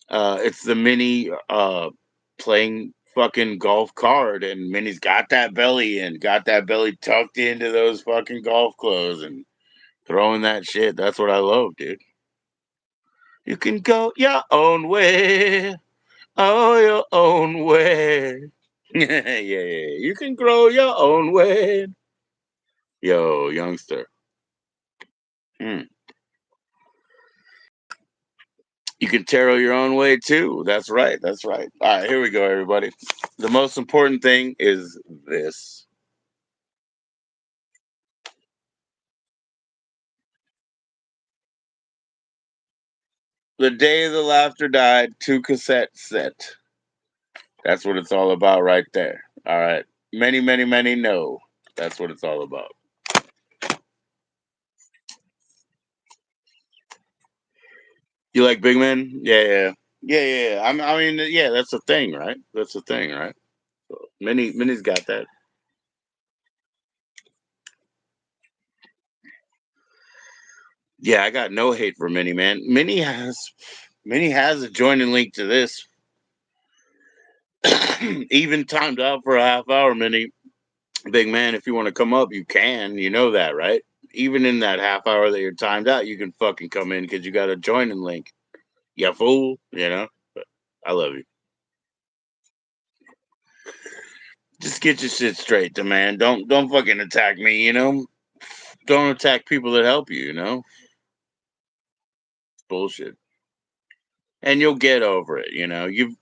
it's the Minnie playing fucking golf card, and Minnie's got that belly and got that belly tucked into those fucking golf clothes and throwing that shit. That's what I love, dude. You can go your own way, oh your own way. Yeah. You can grow your own way. Yo, youngster. Hmm. You can tarot your own way too. That's right. That's right. All right, here we go, everybody. The most important thing is this. The day the laughter died, 2 cassette set. That's what it's all about right there. All right. Many, many, many know. That's what it's all about. You like big men? Yeah. Yeah. I mean, yeah, that's the thing, right? That's the thing, right? So Minnie's got that. Yeah, I got no hate for Minnie, man. Minnie has a joining link to this, even timed out for a half hour. Minnie, big man, if you want to come up, you can. You know that, right? Even in that half hour that you're timed out, you can fucking come in because you got a joining link. You fool, you know. But I love you. Just get your shit straight, to man. Don't fucking attack me, you know. Don't attack people that help you, you know. It's bullshit. And you'll get over it, you know. You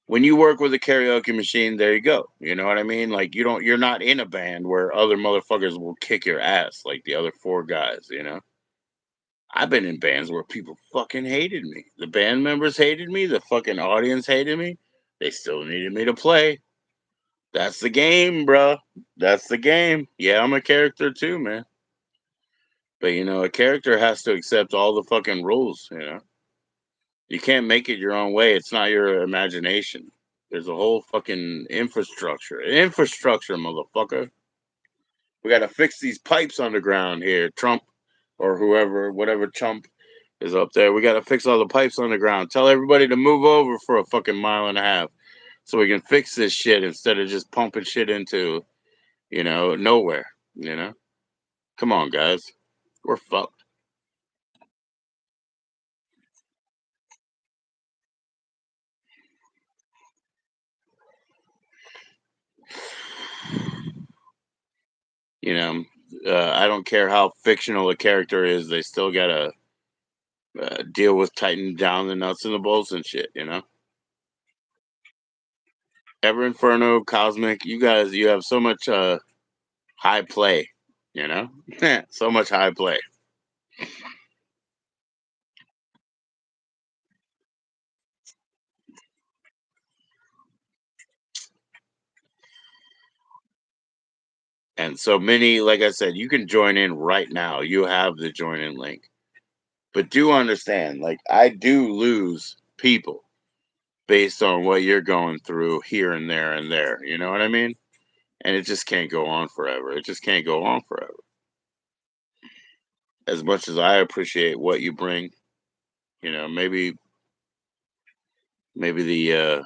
when you work with a karaoke machine, there you go. You know what I mean? Like you're not in a band where other motherfuckers will kick your ass like the other four guys, you know. I've been in bands where people fucking hated me. The band members hated me, the fucking audience hated me. They still needed me to play. That's the game, bro. That's the game. Yeah, I'm a character too, man. But you know, a character has to accept all the fucking rules, you know. You can't make it your own way. It's not your imagination. There's a whole fucking infrastructure. Infrastructure, motherfucker. We got to fix these pipes underground here, Trump or whoever, whatever Trump is up there. We got to fix all the pipes underground. Tell everybody to move over for a fucking mile and a half so we can fix this shit instead of just pumping shit into, nowhere, you know? Come on, guys. We're fucked. You know, I don't care how fictional a character is, they still got to deal with tightening down the nuts and the bolts and shit, you know? Ever Inferno, Cosmic, you have so much high play, you know? So much high play. And so many, like I said, you can join in right now. You have the join in link. But do understand, like, I do lose people based on what you're going through here and there and there. You know what I mean? And it just can't go on forever. It just can't go on forever. As much as I appreciate what you bring, maybe the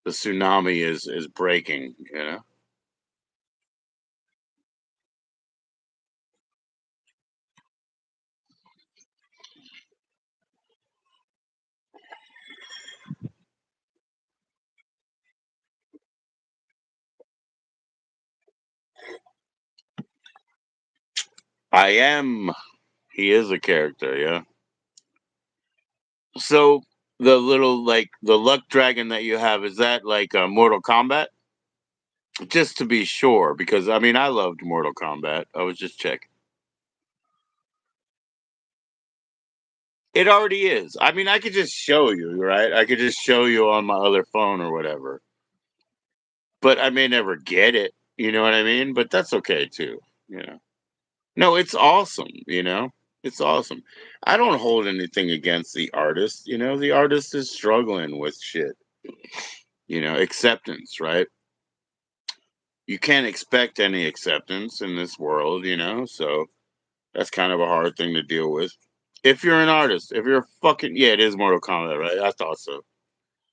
tsunami is breaking, you know. I am. He is a character, yeah. So the little like the luck dragon that you have, is that like Mortal Kombat? Just to be sure, because I mean I loved Mortal Kombat. I was just checking. It already is. I mean I could just show you, right? I could just show you on my other phone or whatever. But I may never get it. You know what I mean? But that's okay too. You know. No, it's awesome. You know, it's awesome. I don't hold anything against the artist. You know, the artist is struggling with shit. Acceptance, right? You can't expect any acceptance in this world, so that's kind of a hard thing to deal with. If you're an artist, if you're fucking, yeah, it is Mortal Kombat, right? I thought so.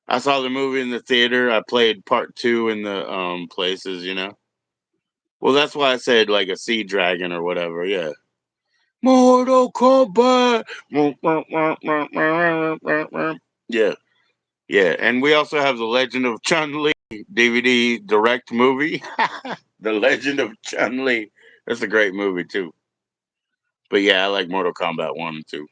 I saw the movie in the theater. I played part two in the places. Well, that's why I said like a sea dragon or whatever. Yeah, Mortal Kombat. Yeah, yeah, and we also have the Legend of Chun Li DVD direct movie. The Legend of Chun Li. That's a great movie too. But yeah, I like Mortal Kombat 1 and 2.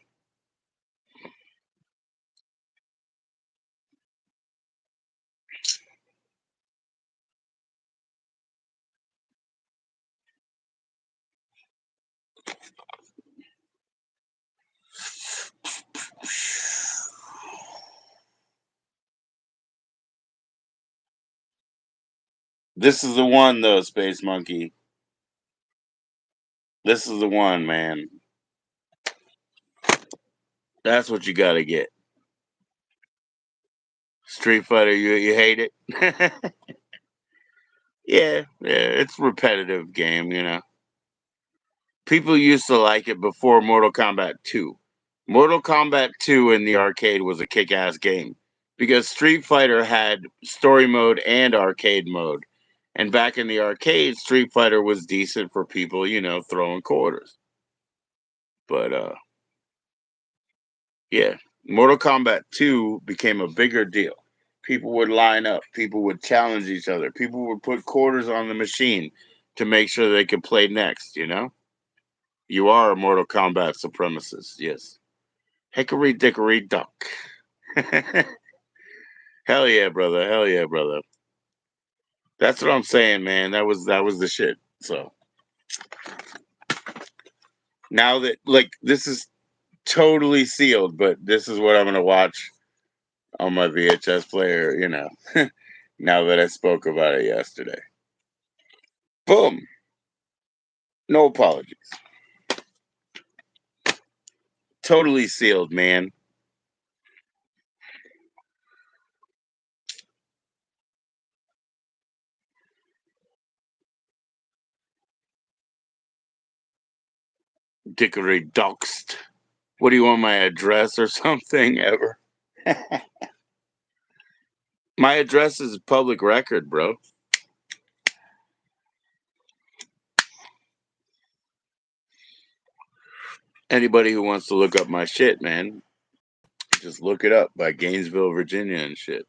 This is the one though, Space Monkey. This is the one, man. That's what you gotta get. Street Fighter, you hate it? Yeah, yeah, it's repetitive game, you know. People used to like it before Mortal Kombat 2. Mortal Kombat 2 in the arcade was a kick-ass game because Street Fighter had story mode and arcade mode. And back in the arcade, Street Fighter was decent for people, throwing quarters. But yeah, Mortal Kombat 2 became a bigger deal. People would line up, people would challenge each other, people would put quarters on the machine to make sure they could play next. You are a Mortal Kombat supremacist, yes. Hickory dickory dock. Hell yeah, brother. Hell yeah, brother. That's what I'm saying, man. That was the shit. So now that like this is totally sealed, but this is what I'm gonna watch on my VHS player, now that I spoke about it yesterday. Boom. No apologies. Totally sealed, man. Dickory doxed. What do you want, my address or something ever? My address is public record, bro. Anybody who wants to look up my shit, man, just look it up by Gainesville, Virginia and shit.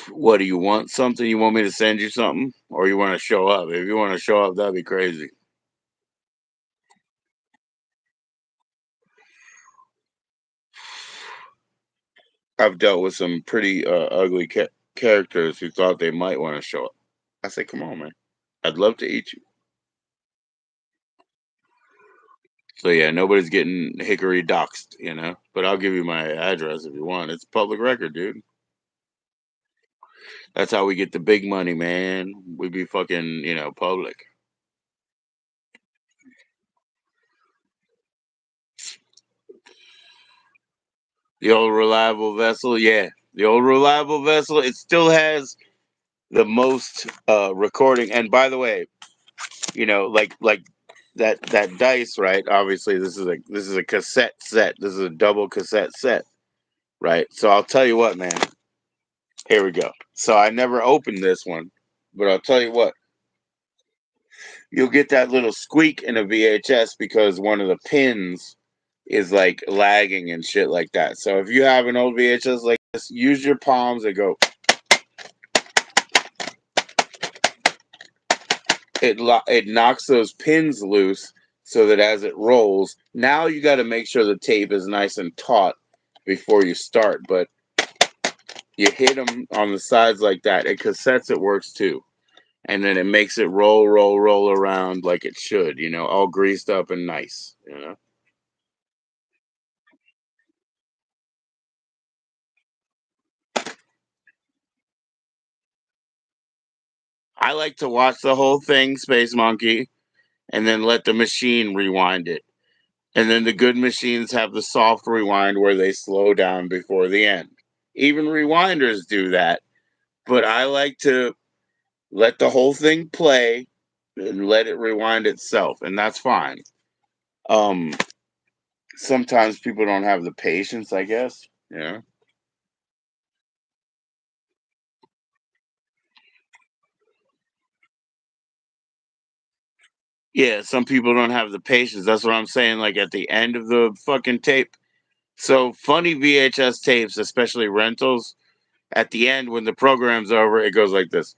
What do you want? Something? You want me to send you something? Or you want to show up? If you want to show up, that'd be crazy. I've dealt with some pretty ugly characters who thought they might want to show up. I say, come on, man. I'd love to eat you. So yeah, nobody's getting hickory doxed. But I'll give you my address if you want. It's public record, dude. That's how we get the big money, man. We be fucking, public. The old reliable vessel, yeah. The old reliable vessel, it still has the most recording. And by the way, like that dice, right? Obviously, this is a cassette set. This is a double cassette set, right? So I'll tell you what, man. Here we go. So I never opened this one, but I'll tell you what. You'll get that little squeak in a VHS because one of the pins is like lagging and shit like that. So if you have an old VHS like this, use your palms and go. It knocks those pins loose so that as it rolls, now you got to make sure the tape is nice and taut before you start. But you hit them on the sides like that. In cassettes, it works too, and then it makes it roll, roll, roll around like it should. All greased up and nice. I like to watch the whole thing, Space Monkey, and then let the machine rewind it. And then the good machines have the soft rewind where they slow down before the end. Even rewinders do that, but I like to let the whole thing play and let it rewind itself, and that's fine. Um, Sometimes people don't have the patience, I guess. Yeah, some people don't have the patience. That's what I'm saying. Like at the end of the fucking tape. So funny VHS tapes, especially rentals, at the end when the program's over, it goes like this.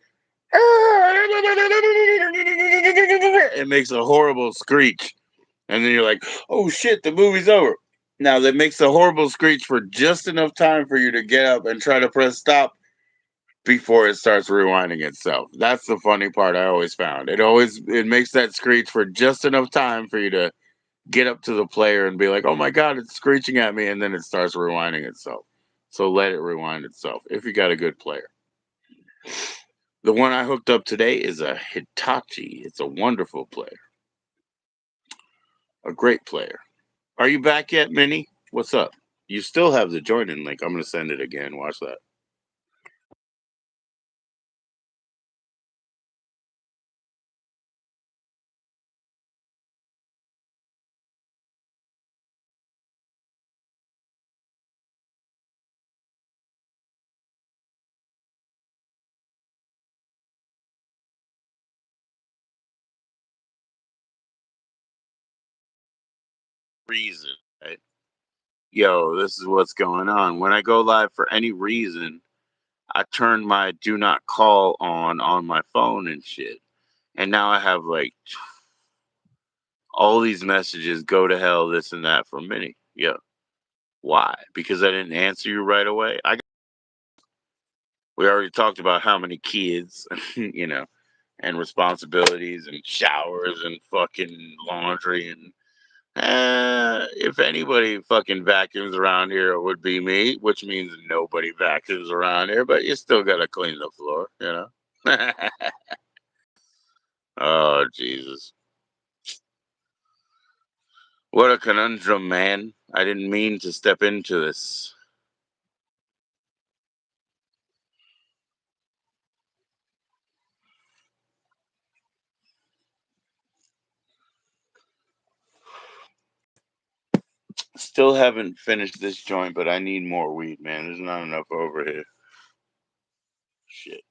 It makes a horrible screech. And then you're like, oh shit, the movie's over. Now that makes a horrible screech for just enough time for you to get up and try to press stop before it starts rewinding itself. That's the funny part I always found. It makes that screech for just enough time for you to get up to the player and be like, oh my god, it's screeching at me, and then it starts rewinding itself. So let it rewind itself if you got a good player. The one I hooked up today is a Hitachi. It's a wonderful player. A great player. Are you back yet, Minnie? What's up? You still have the join in link. I'm going to send it again. Watch that. reason, right? Yo, this is what's going on. When I go live for any reason, I turn my do not call on my phone and shit. And now I have like all these messages, go to hell, this and that from Minnie. Yo, why? Because I didn't answer you right away. We already talked about how many kids, and responsibilities and showers and fucking laundry and if anybody fucking vacuums around here, it would be me, which means nobody vacuums around here, but you still gotta clean the floor. Oh, Jesus. What a conundrum, man. I didn't mean to step into this. Still haven't finished this joint, but I need more weed, man. There's not enough over here. Shit.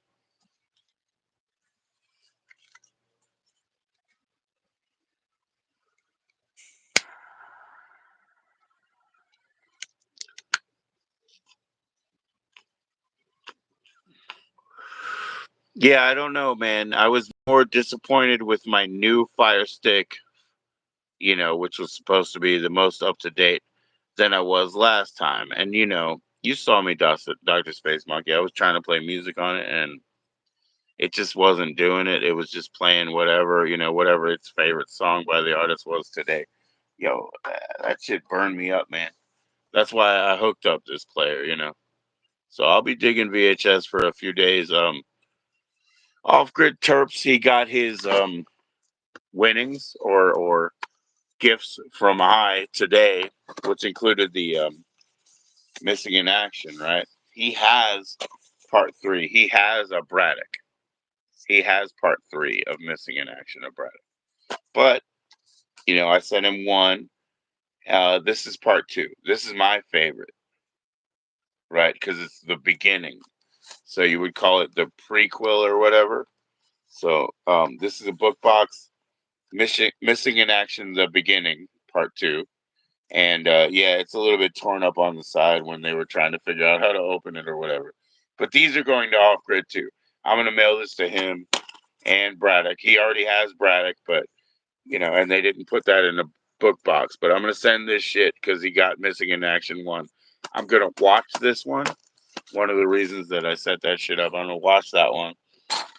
Yeah, I don't know, man. I was more disappointed with my new Fire Stick, which was supposed to be the most up to date than I was last time. And you saw me, Dr. Space Monkey. I was trying to play music on it, and it just wasn't doing it. It was just playing whatever its favorite song by the artist was today. Yo, that shit burned me up, man. That's why I hooked up this player. So I'll be digging VHS for a few days. Off Grid Terps, he got his winnings or gifts from High today, which included the missing in action, right? He has part three. He has a Braddock. He has part three of missing in action of Braddock. But, I sent him one. This is part two. This is my favorite, right? Because it's the beginning. So you would call it the prequel or whatever. So this is a book box. Missing in action, the beginning, part two. And yeah, it's a little bit torn up on the side when they were trying to figure out how to open it or whatever. But these are going to off grid too. I'm gonna mail this to him and Braddock. He already has Braddock, but and they didn't put that in the book box. But I'm gonna send this shit because he got missing in action one. I'm gonna watch this one. One of the reasons that I set that shit up, I'm gonna watch that one,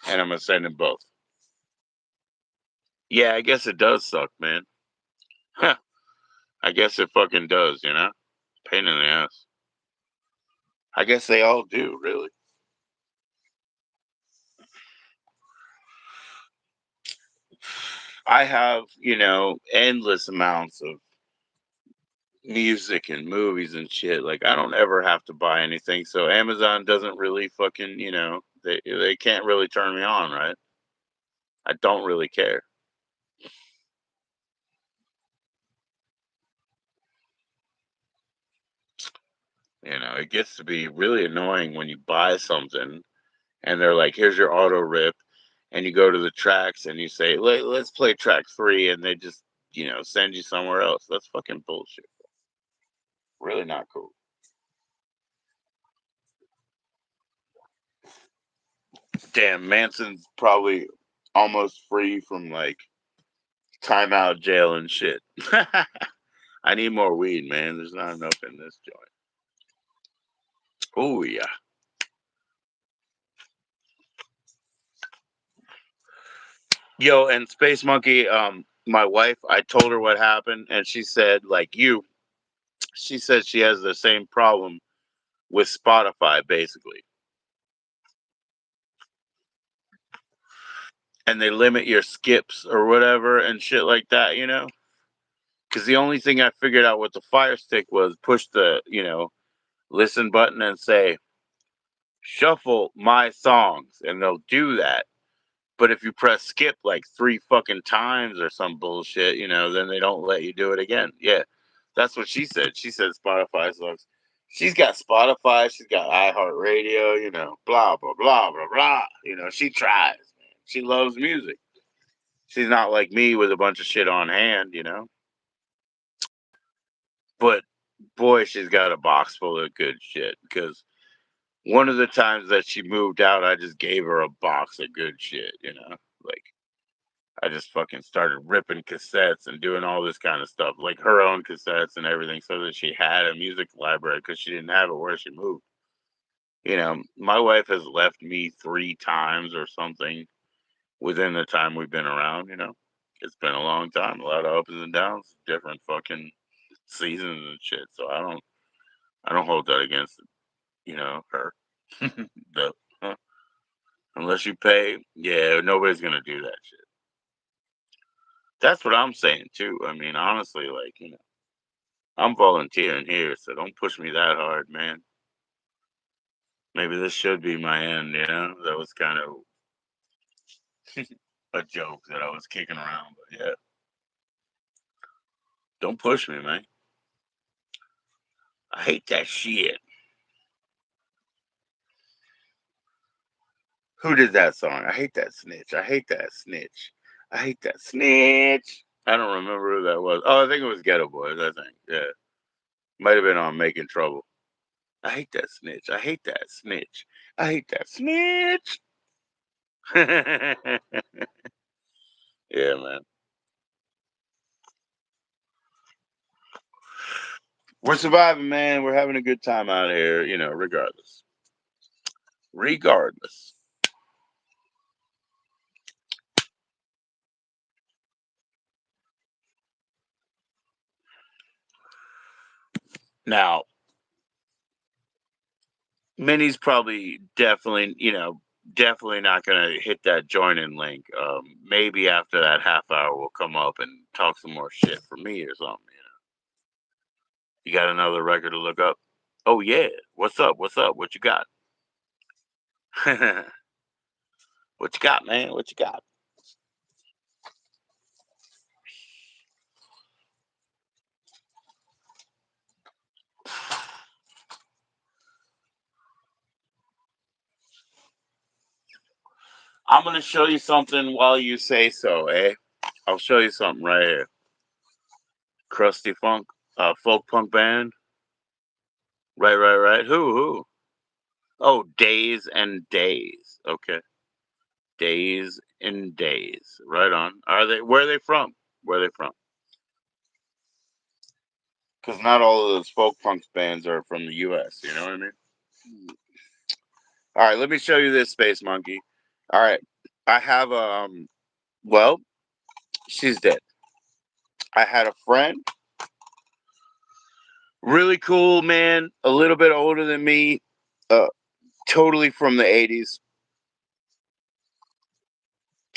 and I'm gonna send him both. Yeah, I guess it does suck, man. Huh. I guess it fucking does. Pain in the ass. I guess they all do, really. I have endless amounts of music and movies and shit. Like I don't ever have to buy anything, so Amazon doesn't really fucking they can't really turn me on, right? I don't really care. It gets to be really annoying when you buy something and they're like, "Here's your auto rip," and you go to the tracks and you say, "Let's play track three," and they just send you somewhere else. That's fucking bullshit. Really not cool. Damn, Manson's probably almost free from like timeout jail and shit. I need more weed, man. There's not enough in this joint. Oh yeah. Yo, and Space Monkey, my wife, I told her what happened, and she said, like you, she said she has the same problem with Spotify, basically. And they limit your skips or whatever and shit like that. Because the only thing I figured out with the Fire Stick was push the listen button and say, shuffle my songs, and they'll do that. But if you press skip like three fucking times or some bullshit, then they don't let you do it again. Yeah, that's what she said. She said Spotify sucks. She's got Spotify. She's got iHeartRadio. Blah blah blah blah blah. She tries, man. She loves music. She's not like me with a bunch of shit on hand. But boy, she's got a box full of good shit. Because one of the times that she moved out, I just gave her a box of good shit. Like I just fucking started ripping cassettes and doing all this kind of stuff, like her own cassettes and everything, so that she had a music library because she didn't have it where she moved. My wife has left me 3 times or something within the time we've been around. It's been a long time, a lot of ups and downs, different fucking seasons and shit. So I don't hold that against her. the, huh, Unless you pay, yeah, nobody's gonna do that shit. That's what I'm saying too. I mean, honestly, like I'm volunteering here, so don't push me that hard, man. Maybe this should be my end. That was kind of a joke that I was kicking around, but yeah, don't push me, man. I hate that shit. Who did that song? I hate that snitch. I hate that snitch. I hate that snitch. I don't remember who that was. Oh, I think it was Ghetto Boys. I think. Yeah, might have been on Making Trouble. I hate that snitch. I hate that snitch. I hate that snitch. Yeah, man. We're surviving, man. We're having a good time out here, regardless. Regardless. Now, Minnie's probably definitely not going to hit that join in link. Maybe after that half hour, we'll come up and talk some more shit for me or something. You got another record to look up? Oh, yeah. What's up? What's up? What you got? What you got, man? What you got? I'm going to show you something while you say so, eh? I'll show you something right here. Krusty Funk, folk punk band. Right, right, right. Who? Oh, Days and Days. Okay. Days and Days. Right on. Where are they from? Where are they from? Because not all of those folk punk bands are from the US, you know what I mean? All right, let me show you this Space Monkey. All right. I have well, she's dead. I had a friend, really cool man, a little bit older than me, uh totally from the 80s.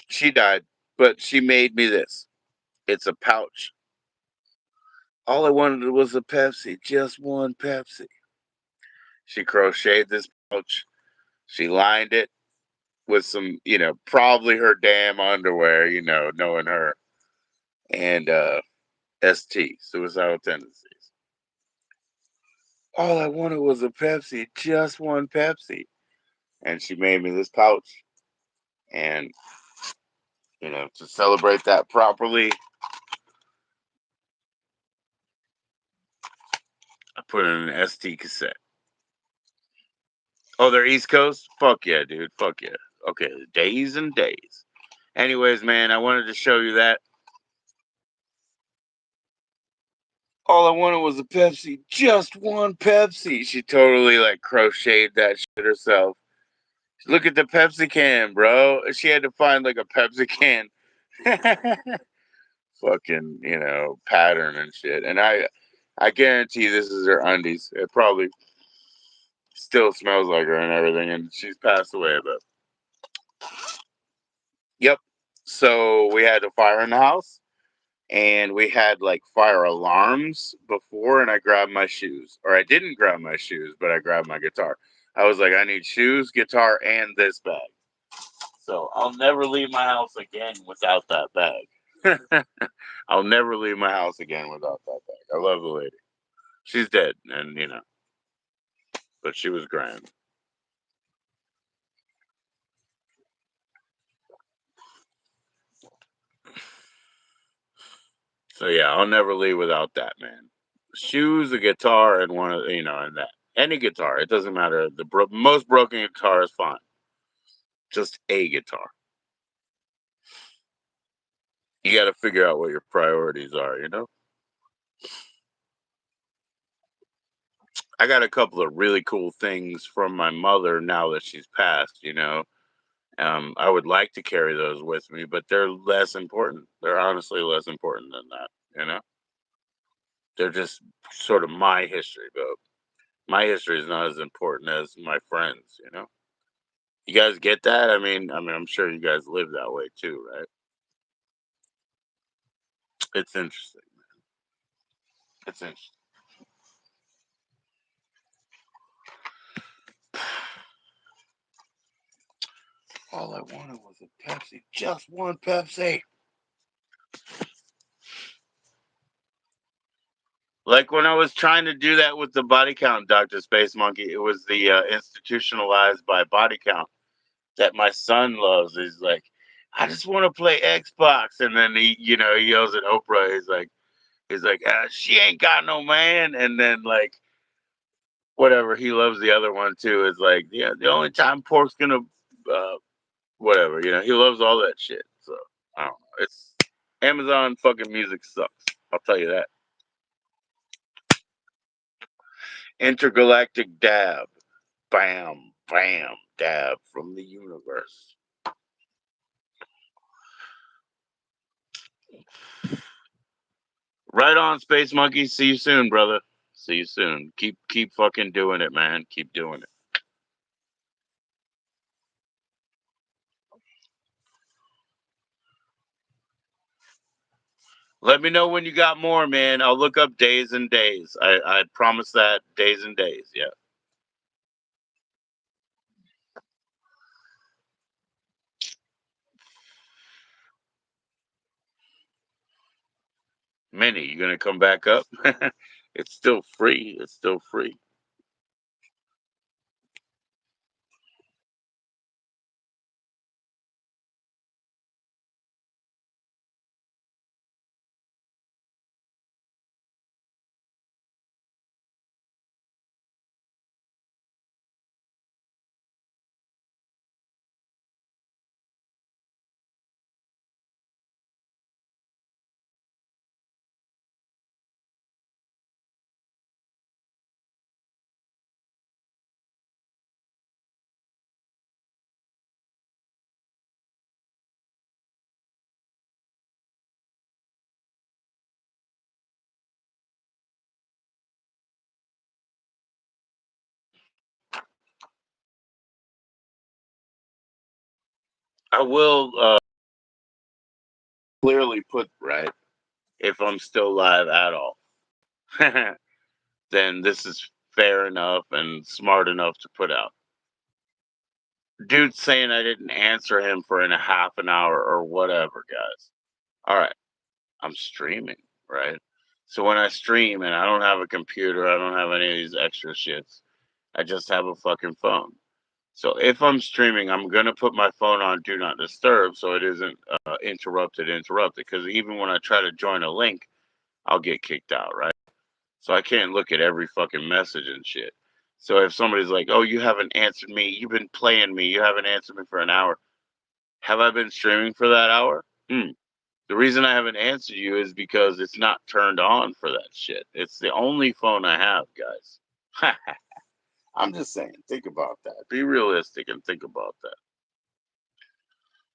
She died, but she made me this. It's a pouch. All I wanted was a Pepsi, just one Pepsi. She crocheted this pouch. She lined it with some, probably her damn underwear, knowing her, and ST, suicidal tendencies. All I wanted was a Pepsi, just one Pepsi. And she made me this pouch. And, to celebrate that properly, I put in an ST cassette. Oh, they're East Coast? Fuck yeah, dude. Fuck yeah. Okay, days and days. Anyways, man, I wanted to show you that. All I wanted was a Pepsi, just one Pepsi. She totally like crocheted that shit herself. Look at the Pepsi can, bro. She had to find like a Pepsi can fucking, pattern and shit. And I guarantee this is her undies. It probably still smells like her and everything, and she's passed away, but yep. So we had a fire in the house, and we had like fire alarms before, and I grabbed my shoes. Or I didn't grab my shoes, but I grabbed my guitar. I was like, I need shoes, guitar, and this bag. So I'll never leave my house again without that bag. I'll never leave my house again without that bag. I love the lady. She's dead, and but she was grand. So yeah, I'll never leave without that, man. shoes, a guitar, and one of and that any guitar. It doesn't matter. The most broken guitar is fine. Just a guitar. You got to figure out what your priorities are. I got a couple of really cool things from my mother now that she's passed. I would like to carry those with me, but they're less important. They're honestly less important than that. You know, they're just sort of my history, but my history is not as important as my friends. You guys get that? I mean, I'm sure you guys live that way too, right? It's interesting. It's interesting. All I wanted was a Pepsi, just one Pepsi. Like when I was trying to do that with the body count, Dr. Space Monkey, it was the institutionalized by body count that my son loves. He's like, I just want to play Xbox. And then he yells at Oprah. He's like, she ain't got no man. And then like, whatever, he loves the other one too. Is like, yeah, the only time pork's gonna, whatever, he loves all that shit. So I don't know. It's Amazon fucking music sucks. I'll tell you that. Intergalactic dab. Bam, bam, dab from the universe. Right on, Space Monkey. See you soon, brother. See you soon. Keep fucking doing it, man. Keep doing it. Let me know when you got more, man. I'll look up days and days. I promise that days and days. Yeah. Minnie, you gonna come back up? It's still free. It's still free. I will clearly put right if I'm still live at all. Then this is fair enough and smart enough to put out. Dude saying I didn't answer him for in a half an hour or whatever, guys. All right, I'm streaming, right? So when I stream and I don't have a computer, I don't have any of these extra shits. I just have a fucking phone. So if I'm streaming, I'm gonna put my phone on do not disturb so it isn't interrupted. Because even when I try to join a link, I'll get kicked out, right? So I can't look at every fucking message and shit. So if somebody's like, "Oh, you haven't answered me. You've been playing me. You haven't answered me for an hour." Have I been streaming for that hour? The reason I haven't answered you is because it's not turned on for that shit. It's the only phone I have, guys. I'm just saying, think about that. Be realistic and think about that.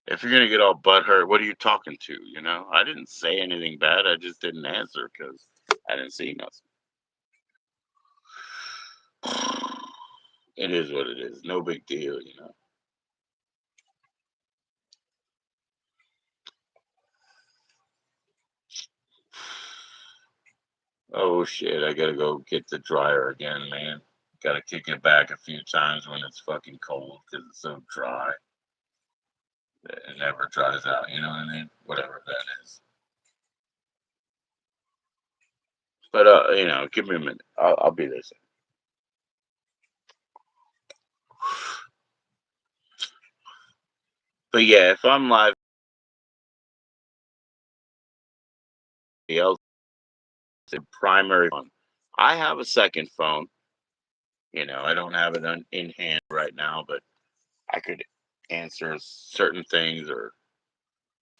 If you're gonna get all butthurt, what are you talking to? I didn't say anything bad. I just didn't answer because I didn't see nothing. It is what it is. No big deal. Oh shit! I gotta go get the dryer again, man. Gotta kick it back a few times when it's fucking cold because it's so dry. It never dries out. You know what I mean? Whatever that is. But give me a minute. I'll be there soon. But yeah, if I'm live, else the primary one. I have a second phone. I don't have it in hand right now, but I could answer certain things or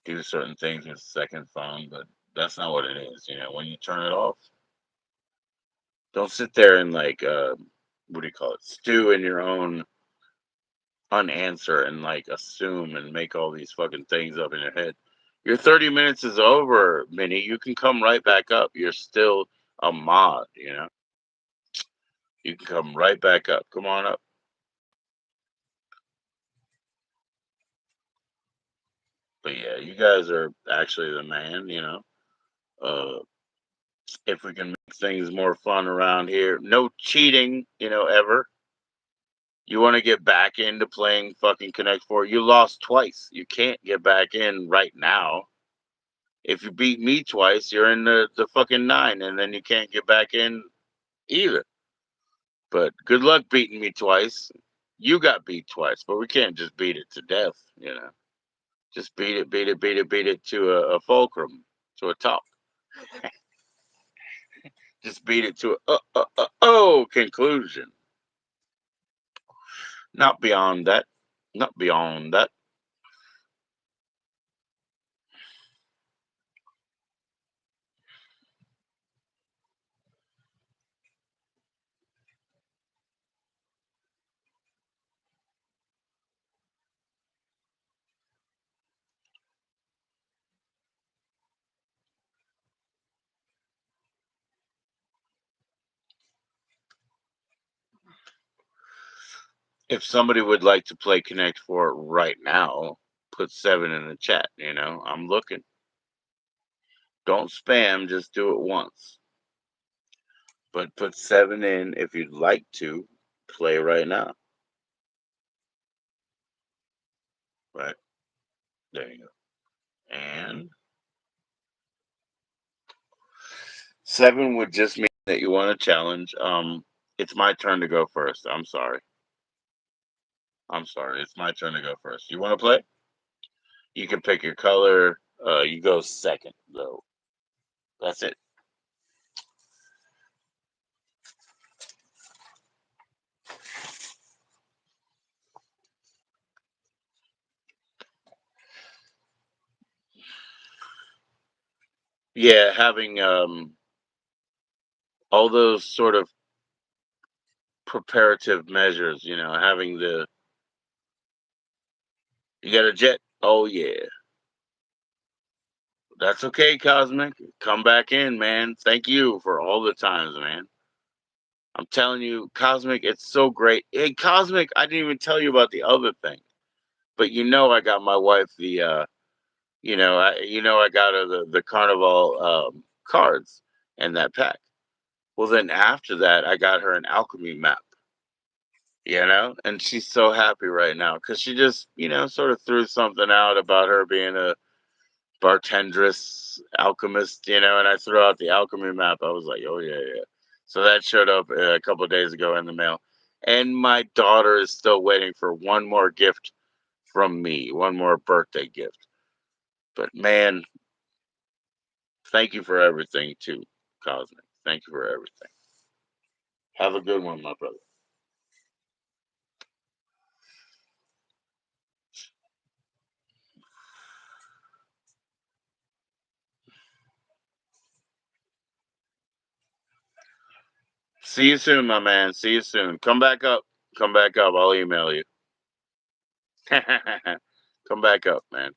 do certain things with a second phone, but that's not what it is. When you turn it off, don't sit there and like what do you call it? Stew in your own unanswer and like assume and make all these fucking things up in your head. Your 30 minutes is over, Minnie. You can come right back up. You're still a mod. You can come right back up. Come on up. But yeah, you guys are actually the man. Uh if we can make things more fun around here. No cheating, ever. You want to get back into playing fucking Connect Four? You lost twice. You can't get back in right now. If you beat me twice, you're in the fucking nine, and then you can't get back in either. But good luck beating me twice. You got beat twice, but we can't just beat it to death. Just beat it, beat it, beat it, beat it to a fulcrum, to a top. Just beat it to a conclusion. Not beyond that. Not beyond that. If somebody would like to play Connect Four right now, put 7 in the chat. I'm looking. Don't spam, just do it once. But put 7 in if you'd like to play right now. Right. There you go. And 7 would just mean that you want a challenge. It's my turn to go first. I'm sorry. I'm sorry. It's my turn to go first. You want to play? You can pick your color. You go second, though. That's it. Yeah, having all those sort of preparative measures, having you got a jet. Oh yeah. That's okay, Cosmic. Come back in, man. Thank you for all the times, man. I'm telling you, Cosmic, it's so great. Hey, Cosmic, I didn't even tell you about the other thing. But I got my wife the I got her the carnival cards and that pack. Well, then after that, I got her an alchemy map. And she's so happy right now because she just sort of threw something out about her being a bartendress alchemist, and I threw out the alchemy map. I was like, oh yeah, yeah. So that showed up a couple of days ago in the mail, and my daughter is still waiting for one more gift from me, one more birthday gift. But man, thank you for everything too, Cosmic. Thank you for everything. Have a good one, my brother. See you soon, my man. See you soon. Come back up. Come back up. I'll email you. Come back up, man.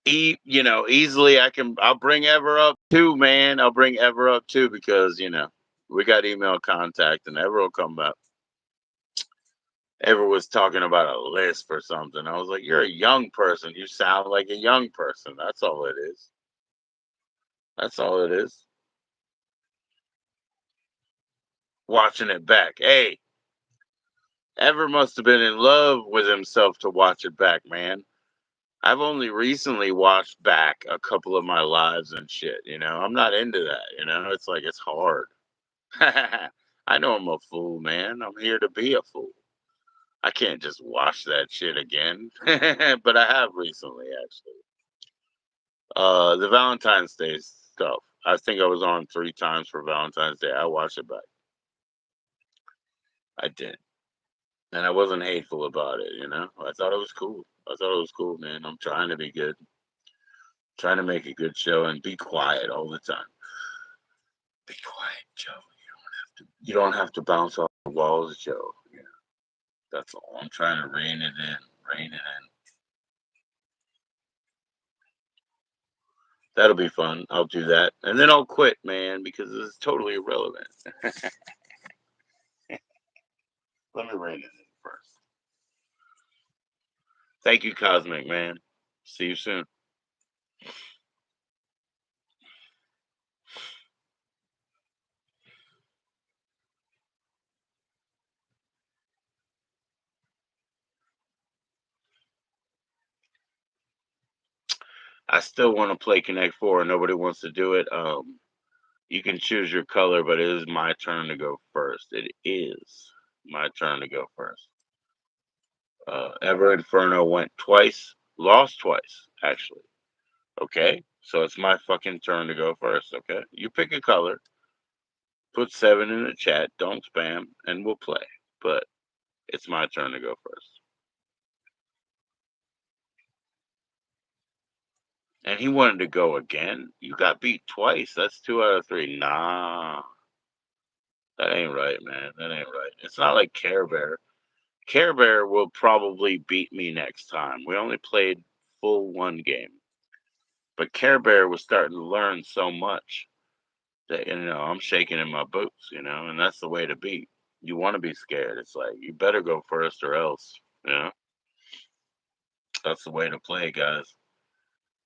Easily I'll bring Ever up too, man. I'll bring Ever up too because we got email contact and Ever will come up. Ever was talking about a lisp or something. I was like, you're a young person. You sound like a young person. That's all it is. That's all it is. Watching it back. Hey, Ever must have been in love with himself to watch it back, man. I've only recently watched back a couple of my lives and shit. I'm not into that. It's like it's hard. I know I'm a fool, man. I'm here to be a fool. I can't just watch that shit again. But I have recently, actually. The Valentine's Day stuff. I think I was on 3 times for Valentine's Day. I watched it back. I did. And I wasn't hateful about it, you know? I thought it was cool. I thought it was cool, man. I'm trying to be good. Trying to make a good show and be quiet all the time. Be quiet, Joe. You don't have to bounce off the walls, Joe. Yeah, that's all. I'm trying to rein it in. Rein it in. That'll be fun. I'll do that. And then I'll quit, man, because it's totally irrelevant. Let me rein it in first. Thank you, Cosmic, man. See you soon. I still want to play Connect 4. Nobody wants to do it. You can choose your color, but it is my turn to go first. It is my turn to go first. Ever Inferno went twice, lost twice, actually. Okay, so it's my fucking turn to go first. Okay, you pick a color, put 7 in the chat, don't spam, and we'll play. But it's my turn to go first. And he wanted to go again. You got beat twice. That's 2 out of 3. Nah, that ain't right, man. That ain't right. It's not like Care Bear. Care Bear will probably beat me next time. We only played full one game, but Care Bear was starting to learn so much that I'm shaking in my boots, and that's the way to be. You want to be scared. It's like you better go first or else. You know, that's the way to play, guys.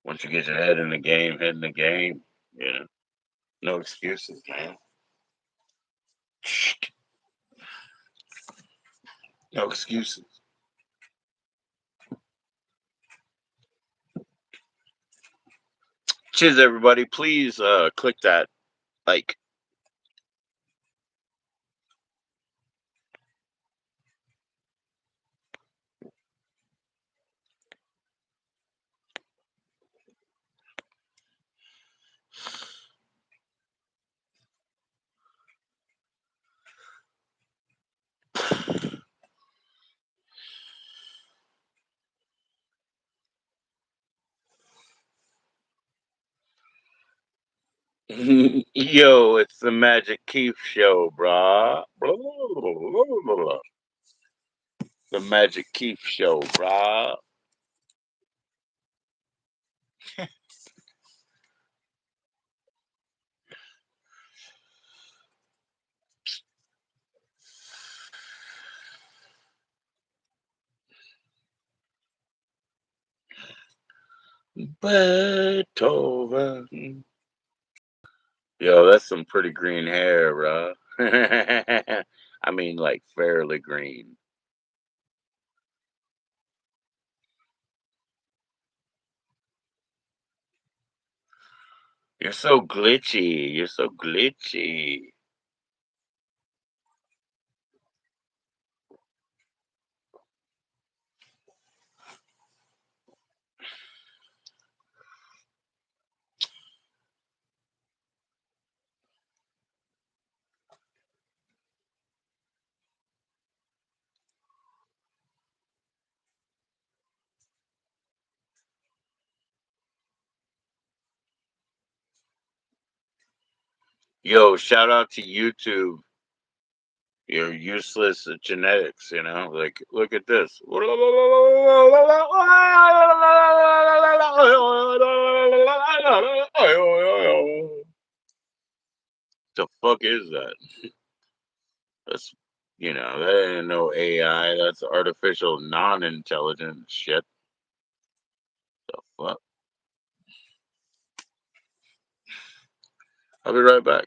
Once you get your head in the game. You know, no excuses, man. No excuses. Cheers, everybody. Please click that like. Yo, it's the Magic Keith show, brah. The Magic Keith show, brah. Beethoven. Yo, that's some pretty green hair, bruh. I mean, like fairly green. You're so glitchy. You're so glitchy. Yo, shout out to YouTube. You're useless at genetics, Like, look at this. The fuck is that? That's that ain't no AI. That's artificial, non-intelligent shit. The fuck. I'll be right back.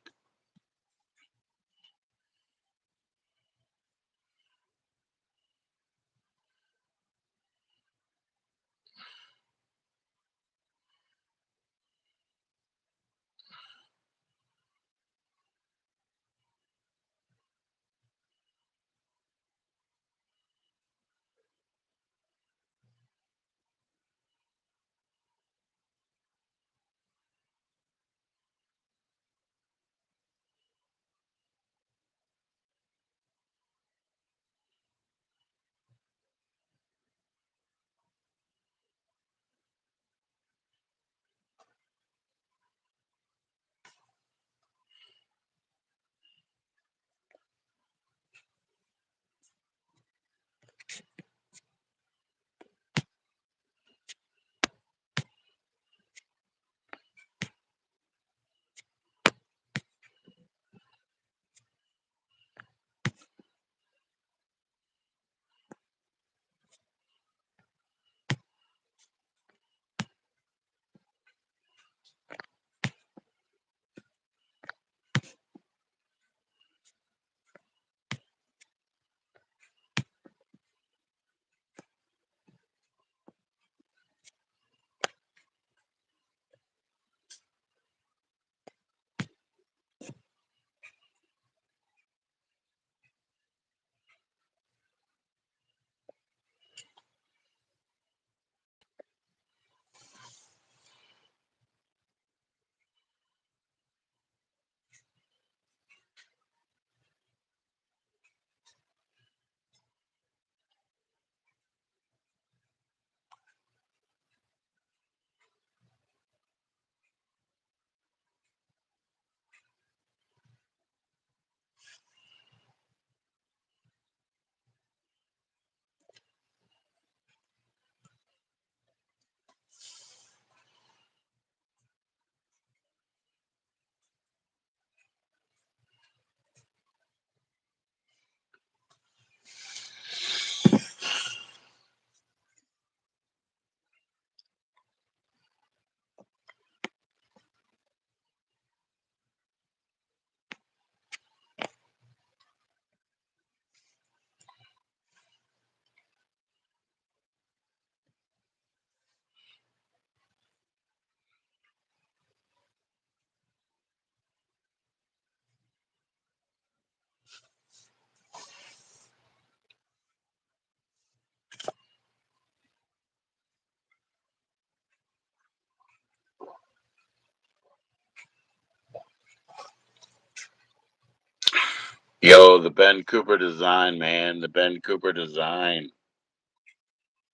Yo, the Ben Cooper design, man. The Ben Cooper design.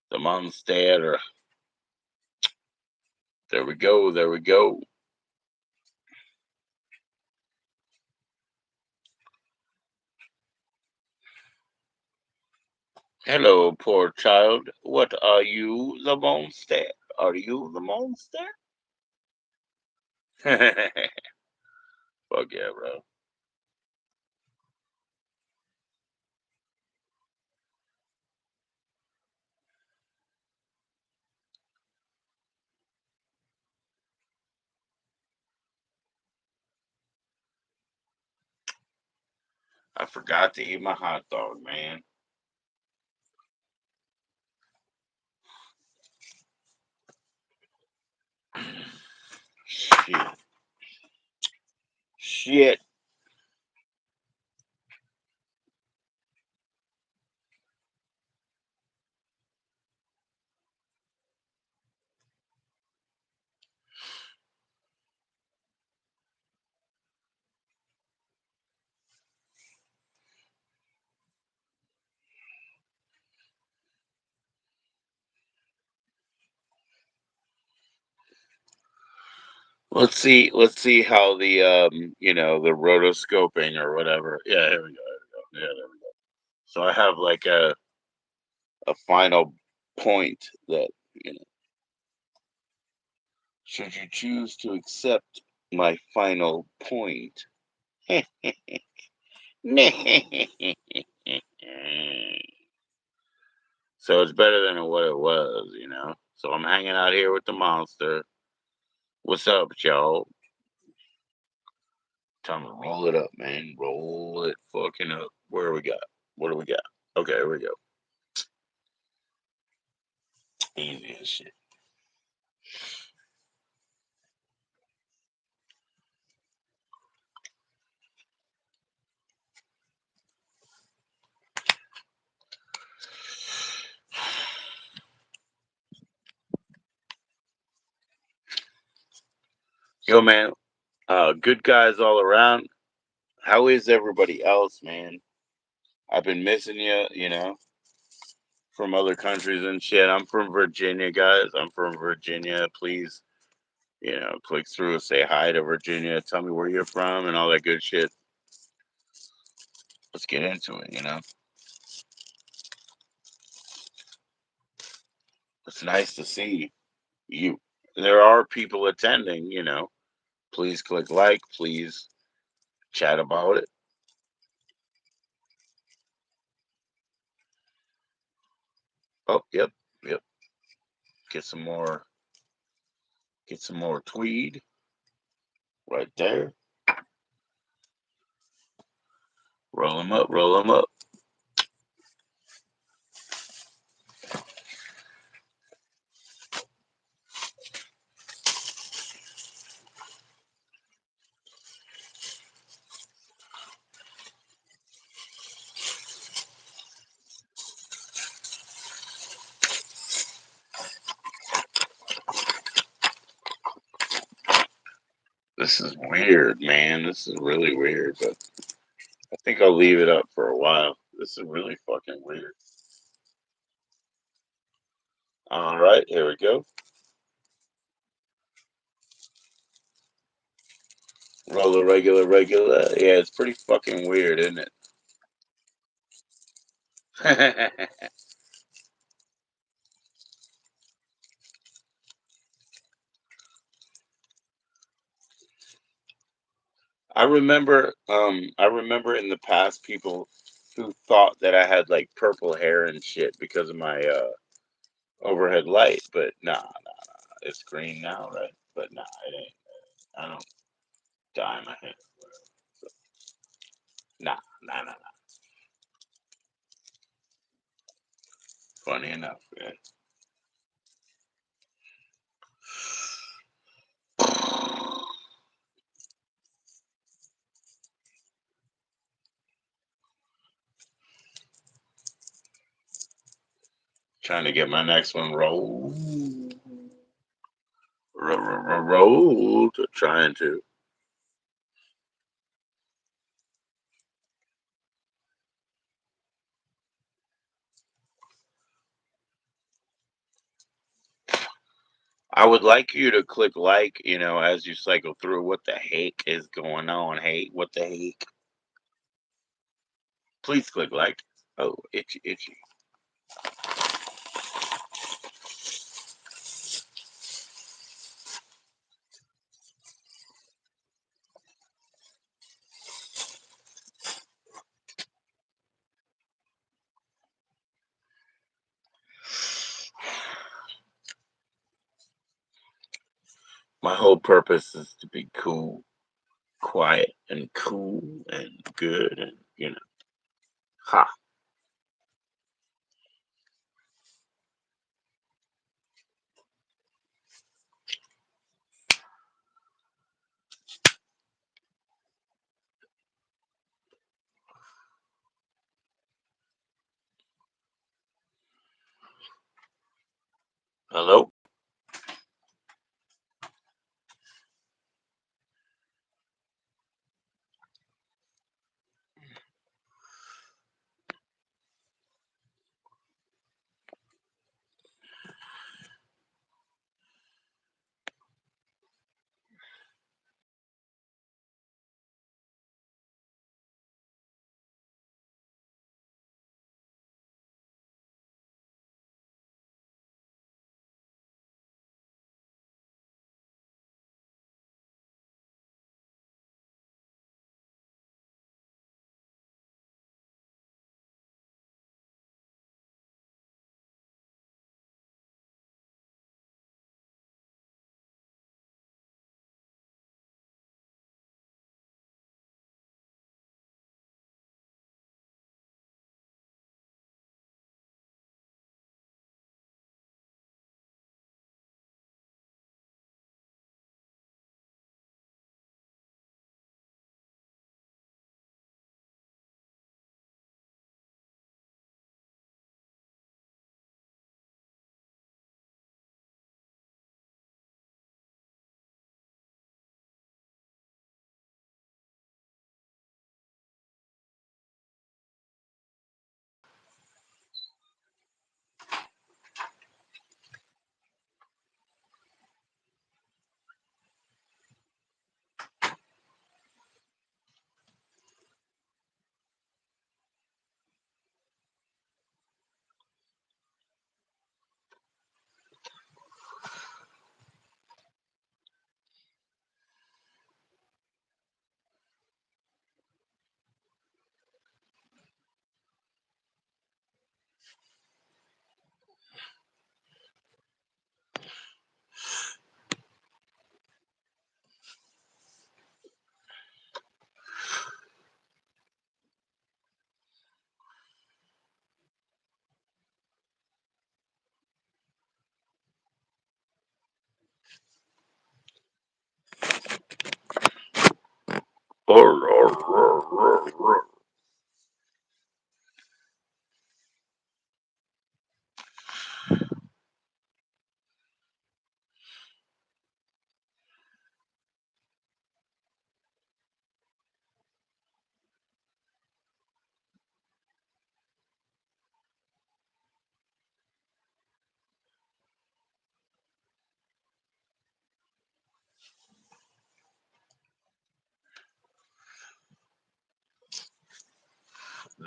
The Monster. There we go. There we go. Hello, poor child. What are you, the monster? Are you the monster? Fuck yeah, bro. I forgot to eat my hot dog, man. Shit. Shit. Let's see how the the rotoscoping or whatever. Yeah, here we go. Yeah, there we go. So I have like a final point that, you know, should you choose to accept my final point. So it's better than what it was. So I'm hanging out here with the monster. What's up, y'all? Time to roll it up, man. Roll it fucking up. Where we got? What do we got? Okay, here we go. Easy as shit. Yo, man. Good guys all around. How is everybody else, man? I've been missing you, from other countries and shit. I'm from Virginia, guys. I'm from Virginia. Please, click through, say hi to Virginia, tell me where you're from and all that good shit. Let's get into it. It's nice to see you. There are people attending. Please click like, please chat about it. Oh, yep, yep. Get some more, get some more tweed right there. Roll them up, roll them up. This is weird, man. This is really weird, but I think I'll leave it up for a while. This is really fucking weird. All right, here we go. Roll a regular, regular. Yeah, it's pretty fucking weird, isn't it? I remember in the past people who thought that I had like purple hair and shit because of my overhead light, but nah, it's green now, right? But nah, it ain't. I don't dye my hair. So, nah, nah, nah, nah. Funny enough, yeah. Trying to get my next one rolled. Rolled. Trying to. I would like you to click like, as you cycle through. What the heck is going on? Hey, what the heck? Please click like. Oh, itchy, itchy. My whole purpose is to be cool, quiet, and cool, and good, and ha. Hello.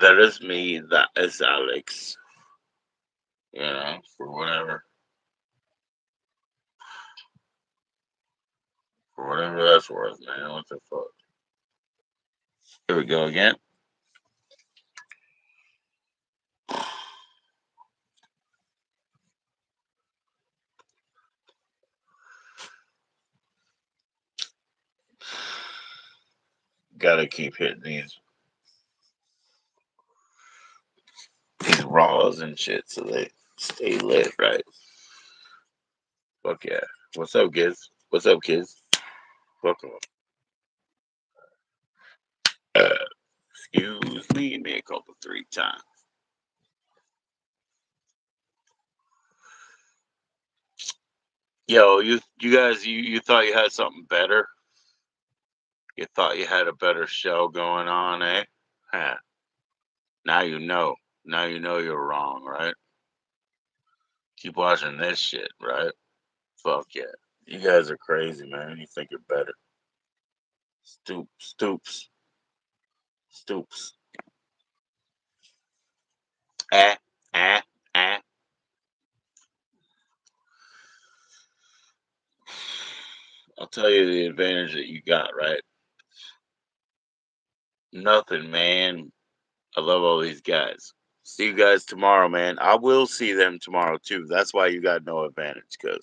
That is me. That is Alex. For whatever, that's worth, man. What the fuck? Here we go again. Gotta keep hitting these raws and shit so they stay lit, right? Fuck yeah. What's up, kids? What's up, kids? Welcome. Uh, excuse me a couple three times. Yo, you guys, you thought you had something better? You thought you had a better show going on, eh? Huh. Now you know. Now you know you're wrong, right? Keep watching this shit, right? Fuck yeah. You guys are crazy, man. You think you're better. Stoops. Stoops. Ah, ah, ah. I'll tell you the advantage that you got, right? Nothing, man. I love all these guys. See you guys tomorrow, man. I will see them tomorrow too. That's why you got no advantage, cause